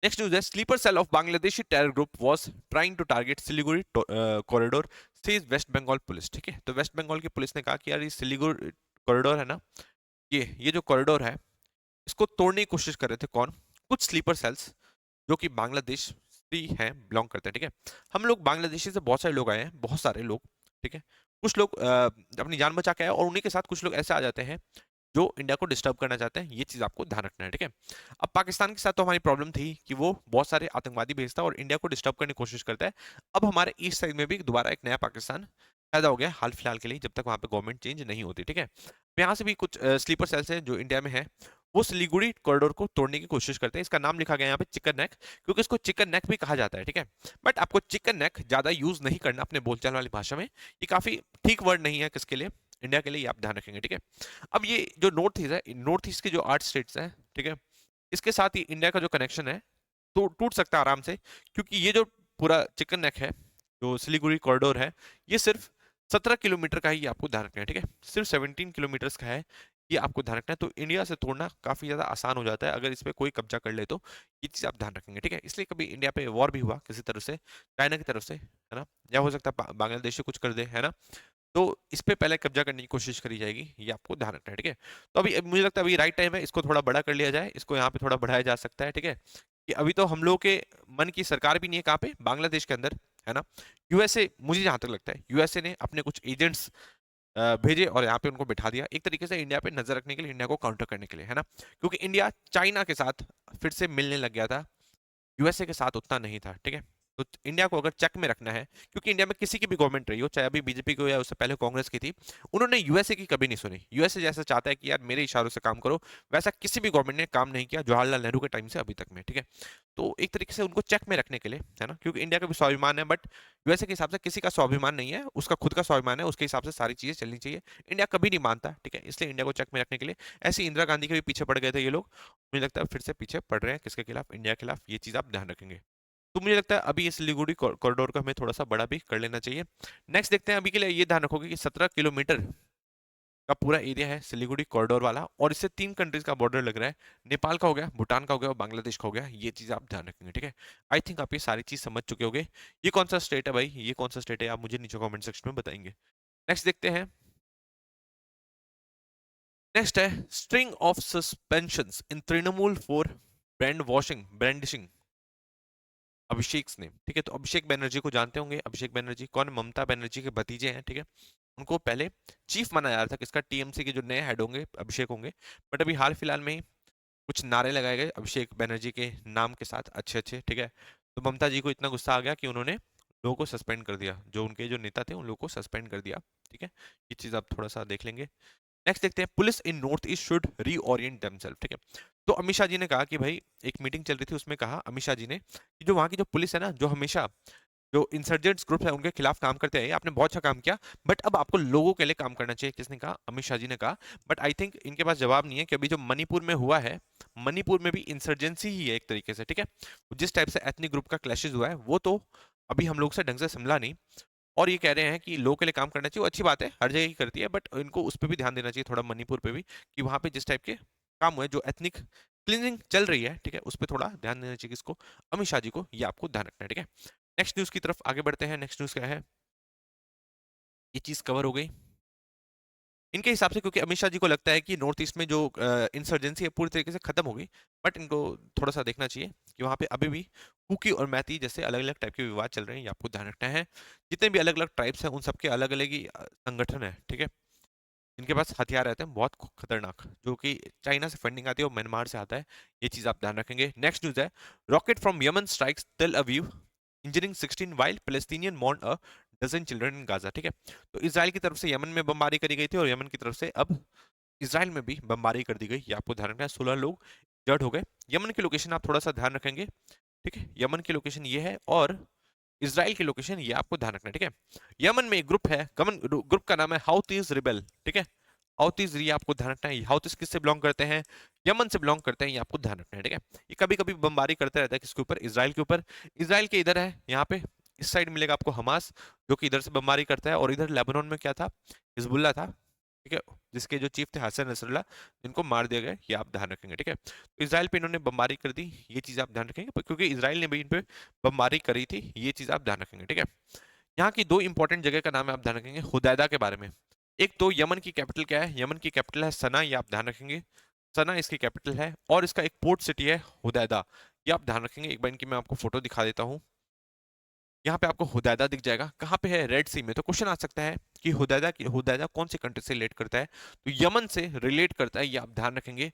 नेक्स्ट न्यूज है, sleeper cell of Bangladeshi terror group was trying to target Siliguri corridor, says West Bengal police, ठीक है। तो वेस्ट बंगाल की पुलिस ने कहा कि यार ये सिलीगुड़ी कॉरिडोर है ना, ये जो कॉरिडोर है इसको तोड़ने की कोशिश कर रहे थे कौन? कुछ स्लीपर सेल्स जो कि बांग्लादेश से हैं, बिलोंग करते हैं, ठीक है। हम लोग बांग्लादेशी से बहुत सारे लोग आए हैं, बहुत सारे लोग, ठीक है। कुछ लोग अपनी जान बचा के आए और उन्हीं के साथ कुछ लोग ऐसे आ जाते हैं जो इंडिया को डिस्टर्ब करना चाहते हैं। ये चीज आपको ध्यान रखना है, ठीक है। अब पाकिस्तान के साथ तो हमारी प्रॉब्लम थी कि वो बहुत सारे आतंकवादी भेजता है और इंडिया को डिस्टर्ब करने की कोशिश करता है। अब हमारे ईस्ट साइड में भी दोबारा एक नया पाकिस्तान पैदा हो गया हाल फिलहाल के लिए, जब तक वहां पे गवर्नमेंट चेंज नहीं होती, ठीक है। यहाँ से भी कुछ स्लीपर सेल्स हैं जो इंडिया में है, वो सिलीगुड़ी कॉरिडोर को तोड़ने की कोशिश करते हैं। इसका नाम लिखा गया यहाँ पे चिकन नेक, क्योंकि इसको चिकन नेक भी कहा जाता है, ठीक है। बट आपको चिकन नेक ज्यादा यूज नहीं करना अपने बोलचाल वाली भाषा में, ये काफी ठीक वर्ड नहीं है किसके लिए? इंडिया के लिए। ये आप ध्यान रखेंगे, ठीक है। अब ये जो नॉर्थ ईस्ट है, नॉर्थ ईस्ट के जो 8 स्टेट्स हैं, ठीक है, इसके साथ ही इंडिया का जो कनेक्शन है तो टूट सकता है आराम से, क्योंकि ये जो पूरा चिकन नेक है, जो सिलीगुड़ी कॉरिडोर है, ये सिर्फ 17 किलोमीटर का ही, ये आपको ध्यान रखना है, ठीक है। सिर्फ 17 किलोमीटर का है, ये आपको ध्यान रखना है। तो इंडिया से तोड़ना काफी ज्यादा आसान हो जाता है अगर इस पे कोई कब्जा कर ले तो। ये चीज आप ध्यान रखेंगे, ठीक है। इसलिए कभी इंडिया पे वॉर भी हुआ किसी तरफ से, चाइना की तरफ से, है ना, या हो सकता है बांग्लादेश से कुछ कर दे, है ना, तो इस पे पहले कब्जा करने की कोशिश करी जाएगी। ये आपको ध्यान रखना है, ठीक है। तो अभी मुझे लगता है अभी राइट टाइम है इसको थोड़ा बड़ा कर लिया जाए, इसको यहाँ पे थोड़ा बढ़ाया जा सकता है, ठीक है। कि अभी तो हम लोग के मन की सरकार भी नहीं है कहाँ पे? बांग्लादेश के अंदर, है ना। यूएसए, मुझे जहां तक लगता है यूएसए ने अपने कुछ एजेंट्स भेजे और यहाँ पे उनको बिठा दिया, एक तरीके से इंडिया पे नजर रखने के लिए, इंडिया को काउंटर करने के लिए, है ना। क्योंकि इंडिया चाइना के साथ फिर से मिलने लग गया था, यूएसए के साथ उतना नहीं था, ठीक है। तो इंडिया को अगर चेक में रखना है, क्योंकि इंडिया में किसी की भी गवर्नमेंट रही हो, चाहे अभी बीजेपी की हो या उससे पहले कांग्रेस की थी, उन्होंने यूएसए की कभी नहीं सुनी। यूएसए जैसा चाहता है कि यार मेरे इशारों से काम करो, वैसा किसी भी गवर्नमेंट ने काम नहीं किया जवाहरलाल नेहरू के टाइम से अभी तक में, ठीक है। तो एक तरीके से उनको चेक में रखने के लिए, है ना, क्योंकि इंडिया का भी स्वाभिमान है, बट यूएसए के हिसाब से किसी का स्वाभिमान नहीं है, उसका खुद का स्वाभिमान है, उसके हिसाब से सारी चीजें चलनी चाहिए। इंडिया कभी नहीं मानता, ठीक है, इसलिए इंडिया को चेक में रखने के लिए ऐसे इंदिरा गांधी के भी पीछे पड़ गए थे ये लोग। मुझे लगता है फिर से पीछे पड़ रहे हैं, किसके खिलाफ? इंडिया के खिलाफ। ये चीज आप ध्यान रखेंगे। तो मुझे लगता है अभी इस सिलीगुड़ी कॉरिडोर को हमें थोड़ा सा बड़ा भी कर लेना चाहिए। नेक्स्ट देखते हैं, अभी के लिए ये ध्यान रखोगे कि 17 किलोमीटर का पूरा एरिया है सिलीगुड़ी कॉरिडोर वाला, और इससे 3 कंट्रीज का बॉर्डर लग रहा है। नेपाल का हो गया, भूटान का हो गया और बांग्लादेश का हो गया। ये चीज आप ध्यान रखेंगे, ठीक है। आई थिंक आप ये सारी चीज समझ चुके होगे। ये कौन सा स्टेट है भाई, ये कौन सा स्टेट है, आप मुझे नीचे कमेंट सेक्शन में बताएंगे। नेक्स्ट देखते हैं। नेक्स्ट है string of suspensions in Trinamool for brand washing brandishing Abhishek ने, ठीक है। तो अभिषेक बनर्जी को जानते होंगे। अभिषेक बनर्जी कौन? ममता बनर्जी के भतीजे हैं, ठीक है। उनको पहले चीफ माना जा रहा था किसका? टीएमसी के जो नए हेड होंगे अभिषेक होंगे। बट अभी हाल फिलहाल में ही कुछ नारे लगाए गए अभिषेक बनर्जी के नाम के साथ, अच्छे अच्छे, ठीक है। तो ममता जी को इतना गुस्सा आ गया कि उन्होंने लोगों को सस्पेंड कर दिया, जो उनके जो नेता थे उन लोगों को सस्पेंड कर दिया, ठीक है। ये चीज आप थोड़ा सा देख लेंगे। नेक्स्ट देखते हैं, police in north east should reorient themself, ठीक है। तो अमित शाह जी ने कहा कि भाई, एक मीटिंग चल रही थी, उसमें कहा अमित शाह जी ने कि जो वहां की जो पुलिस है ना, जो हमेशा जो इंसर्जेंट्स ग्रुप है उनके खिलाफ काम करते हैं, आपने बहुत अच्छा काम किया, बट अब आपको लोगों के लिए काम करना चाहिए। किसने कहा? अमित शाह जी ने कहा। बट आई थिंक इनके पास जवाब नहीं है कि अभी जो मणिपुर में हुआ है, मणिपुर में भी इंसर्जेंसी ही है एक तरीके से, ठीक है। जिस टाइप से एथनिक ग्रुप का क्लैशेस हुआ है वो तो अभी हम लोग से ढंग से संभला नहीं, और ये कह रहे हैं कि लोगों के लिए काम करना चाहिए। वो अच्छी बात है, हर जगह ही करती है, बट इनको उस पर भी ध्यान देना चाहिए थोड़ा, मणिपुर पे भी, कि वहां पे जिस टाइप के काम हुए, जो एथनिक क्लीनिंग चल रही है, ठीक है, उस पर थोड़ा ध्यान देना चाहिए किसको? अमित शाह जी को। ये आपको ध्यान रखना है, ठीक है। नेक्स्ट न्यूज की तरफ आगे बढ़ते हैं। नेक्स्ट न्यूज क्या है? ये चीज कवर हो गई इनके हिसाब से, क्योंकि अमित शाह जी को लगता है कि नॉर्थ ईस्ट में जो इंसर्जेंसी है पूरी तरीके से खत्म हो गई, बट इनको थोड़ा सा देखना चाहिए कि वहां पे अभी भी कुकी और मैती जैसे अलग अलग टाइप के विवाद चल रहे हैं। ये आपको ध्यान रखना है। जितने भी अलग अलग ट्राइब्स हैं उन सबके अलग अलग ही संगठन है, ठीक है। इनके पास हथियार रहते हैं बहुत खतरनाक, जो कि चाइना से फंडिंग आती है और म्यांमार से आता है। ये चीज आप ध्यान रखेंगे। नेक्स्ट न्यूज है, rocket from Yemen strikes Tel Aviv injuring 16 while Palestinian mourn a dozen children in Gaza, ठीक है। तो इसराइल की तरफ से यमन में बमबारी करी गई थी, और यमन की तरफ से अब इसराइल में भी बमबारी कर दी गई। ये आपको ध्यान रखना है। 16 लोग जर्ड हो गए। यमन की लोकेशन आप थोड़ा सा ध्यान रखेंगे, ठीक है। यमन की लोकेशन ये है, और इसराइल की लोकेशन ये आपको ध्यान रखना है, ठीक है। यमन में एक ग्रुप है, गमन ग्रुप का नाम है हाउतीज रिबेल, ठीक है। हाउतीज, ये आपको ध्यान रखना है। हाउतीज किससे बिलोंग करते हैं? यमन से बिलोंग करते हैं। ये आपको ध्यान रखना है, ठीक है। ये कभी कभी बमबारी करता रहता है, किसके ऊपर? इसराइल के ऊपर। इसराइल के इधर है, यहाँ पे इस साइड मिलेगा आपको हमास, जो कि इधर से बमबारी करता है, और इधर लेबनान में क्या था? हिजबुल्ला था, ठीक है, जिसके जो चीफ थे हसन नसरुल्लाह, जिनको मार दिया गया। ये आप ध्यान रखेंगे, ठीक है। तो इसराइल पे इन्होंने बमबारी कर दी, ये चीज आप ध्यान रखेंगे, क्योंकि इसराइल ने भी इन पे बमबारी करी थी। ये चीज आप ध्यान रखेंगे, ठीक है। यहाँ की दो इंपॉर्टेंट जगह का नाम है, आप ध्यान रखेंगे हुदैदा के बारे में। एक तो यमन की कैपिटल क्या है? यमन की कैपिटल है सना, ये आप ध्यान रखेंगे। सना इसकी कैपिटल है, और इसका एक पोर्ट सिटी है हुदैदा। ये आप ध्यान रखेंगे। एक बार इनकी मैं आपको फोटो दिखा देता हूँ। यहाँ पे आपको हुदैदा दिख जाएगा। कहाँ पे है? रेड सी में। तो क्वेश्चन आ सकता है कि हुदैदा कौन सी कंट्री से रिलेट करता है? तो यमन से रिलेट करता है, ये आप ध्यान रखेंगे।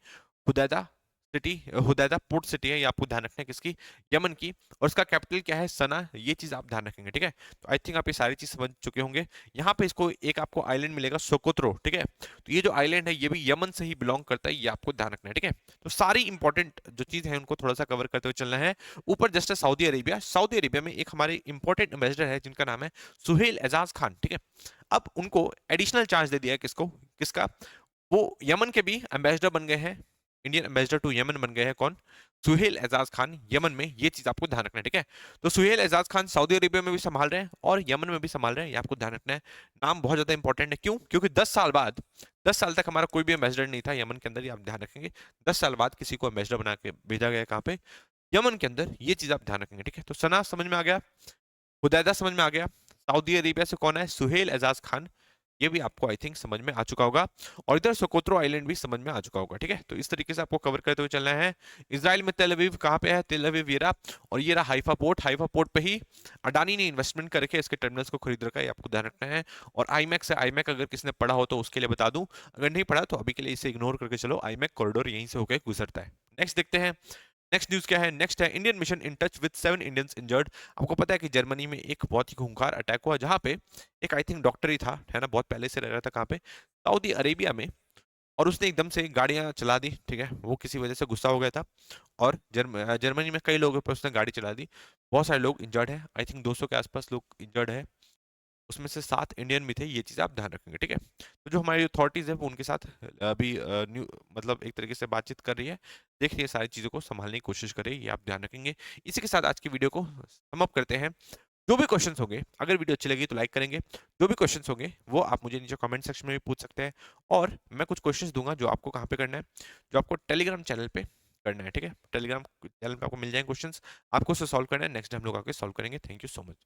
Hodeidah city, Hodeidah port city है, ये आपको ध्यान रखना है, किसकी? यमन की। और उसका कैपिटल क्या है? सना। ये चीज आप ध्यान रखेंगे, ठीक है। तो आई थिंक आप ये सारी चीज समझ चुके होंगे। यहाँ पे इसको एक आपको आइलैंड मिलेगा सोकोत्रो, ठीक है। तो ये जो आइलैंड है ये भी यमन से ही बिलोंग करता है, ये आपको ध्यान रखना है, ठीक है। तो सारी इंपॉर्टेंट जो चीज है उनको थोड़ा सा कवर करते हुए चलना है। ऊपर जस्ट है सऊदी अरेबिया। सऊदी अरेबिया में एक हमारे इंपॉर्टेंट एम्बेसडर है जिनका नाम है सुहेल एजाज खान, ठीक है। अब उनको एडिशनल चार्ज दे दिया है, किसको? किसका? वो यमन के भी एम्बेसडर बन गए हैं, इंडियन एम्बेसडर टू यमन बन गए हैं। कौन? सुहेल एजाज खान, यमन में। ये चीज आपको ध्यान रखना है, ठीक है। तो सुहेल एजाज खान सऊदी अरेबिया में भी संभाल रहे हैं और यमन में भी संभाल रहे हैं, ये आपको ध्यान रखना है। नाम बहुत ज्यादा इंपॉर्टेंट है। क्यों? क्योंकि 10 साल तक हमारा कोई भी एम्बेसडर नहीं था यमन के अंदर, ये आप ध्यान रखेंगे। 10 साल बाद किसी को एम्बेसडर बना के भेजा गया, कहाँ पे? यमन के अंदर। ये चीज आप ध्यान रखेंगे, ठीक है। तो सना समझ में आ गया, हुदैदा समझ में आ गया, सऊदी अरेबिया से कौन है? सुहेल एजाज खान। ये भी आपको आई थिंक समझ में आ चुका होगा, और इधर सोकोत्रो आइलैंड भी समझ में आ चुका होगा, ठीक है। तो इस तरीके से आपको कवर करते हुए चलना है। इसराइल में तेल अवीव कहाँ पे है? तेल अवीव ये रहा, और ये रहा हाइफा पोर्ट। हाइफा पोर्ट पे ही अडानी ने इन्वेस्टमेंट करके इसके टर्मिनल्स को खरीद रखा है, ये आपको ध्यान रखना है। और आईमैक्स है, आईमैक अगर किसी ने पढ़ा हो तो उसके लिए बता दूं, अगर नहीं पढ़ा तो अभी के लिए इसे इग्नोर करके चलो। आईमैक कॉरिडोर यहीं से होकर गुजरता है। नेक्स्ट देखते हैं, नेक्स्ट न्यूज क्या है? नेक्स्ट है Indian mission in touch with 7 Indians injured. आपको पता है कि जर्मनी में एक बहुत ही खूंखार अटैक हुआ जहां पे एक आई थिंक डॉक्टर ही था, है ना, बहुत पहले से रह रहा था कहाँ पे, सऊदी अरेबिया में। और उसने एकदम से गाड़ियां चला दी, ठीक है, वो किसी वजह से गुस्सा हो गया था। और जर्मनी में कई लोगों पर उसने गाड़ी चला दी। बहुत सारे लोग इंजर्ड हैं, आई थिंक 200 के आसपास लोग इंजर्ड है। उसमें से 7 इंडियन भी थे, ये चीज़ आप ध्यान रखेंगे, ठीक है। तो जो हमारी अथॉरिटीज़ है वो उनके साथ अभी न्यू मतलब एक तरीके से बातचीत कर रही है, देख रही है, सारी चीज़ों को संभालने की कोशिश कर रही है, ये आप ध्यान रखेंगे। इसी के साथ आज की वीडियो को सम अप करते हैं। जो भी क्वेश्चंस होंगे, अगर वीडियो अच्छी लगी तो लाइक करेंगे। जो भी क्वेश्चंस होंगे वो आप मुझे नीचे कमेंट सेक्शन में भी पूछ सकते हैं। और मैं कुछ क्वेश्चंस दूंगा जो आपको कहाँ पे करना है, जो आपको टेलीग्राम चैनल पे करना है, ठीक है। टेलीग्राम चैनल पे आपको मिल जाएंगे क्वेश्चंस, आपको उसे सॉल्व करना है। नेक्स्ट हम लोग आके सॉल्व करेंगे। Thank you so much.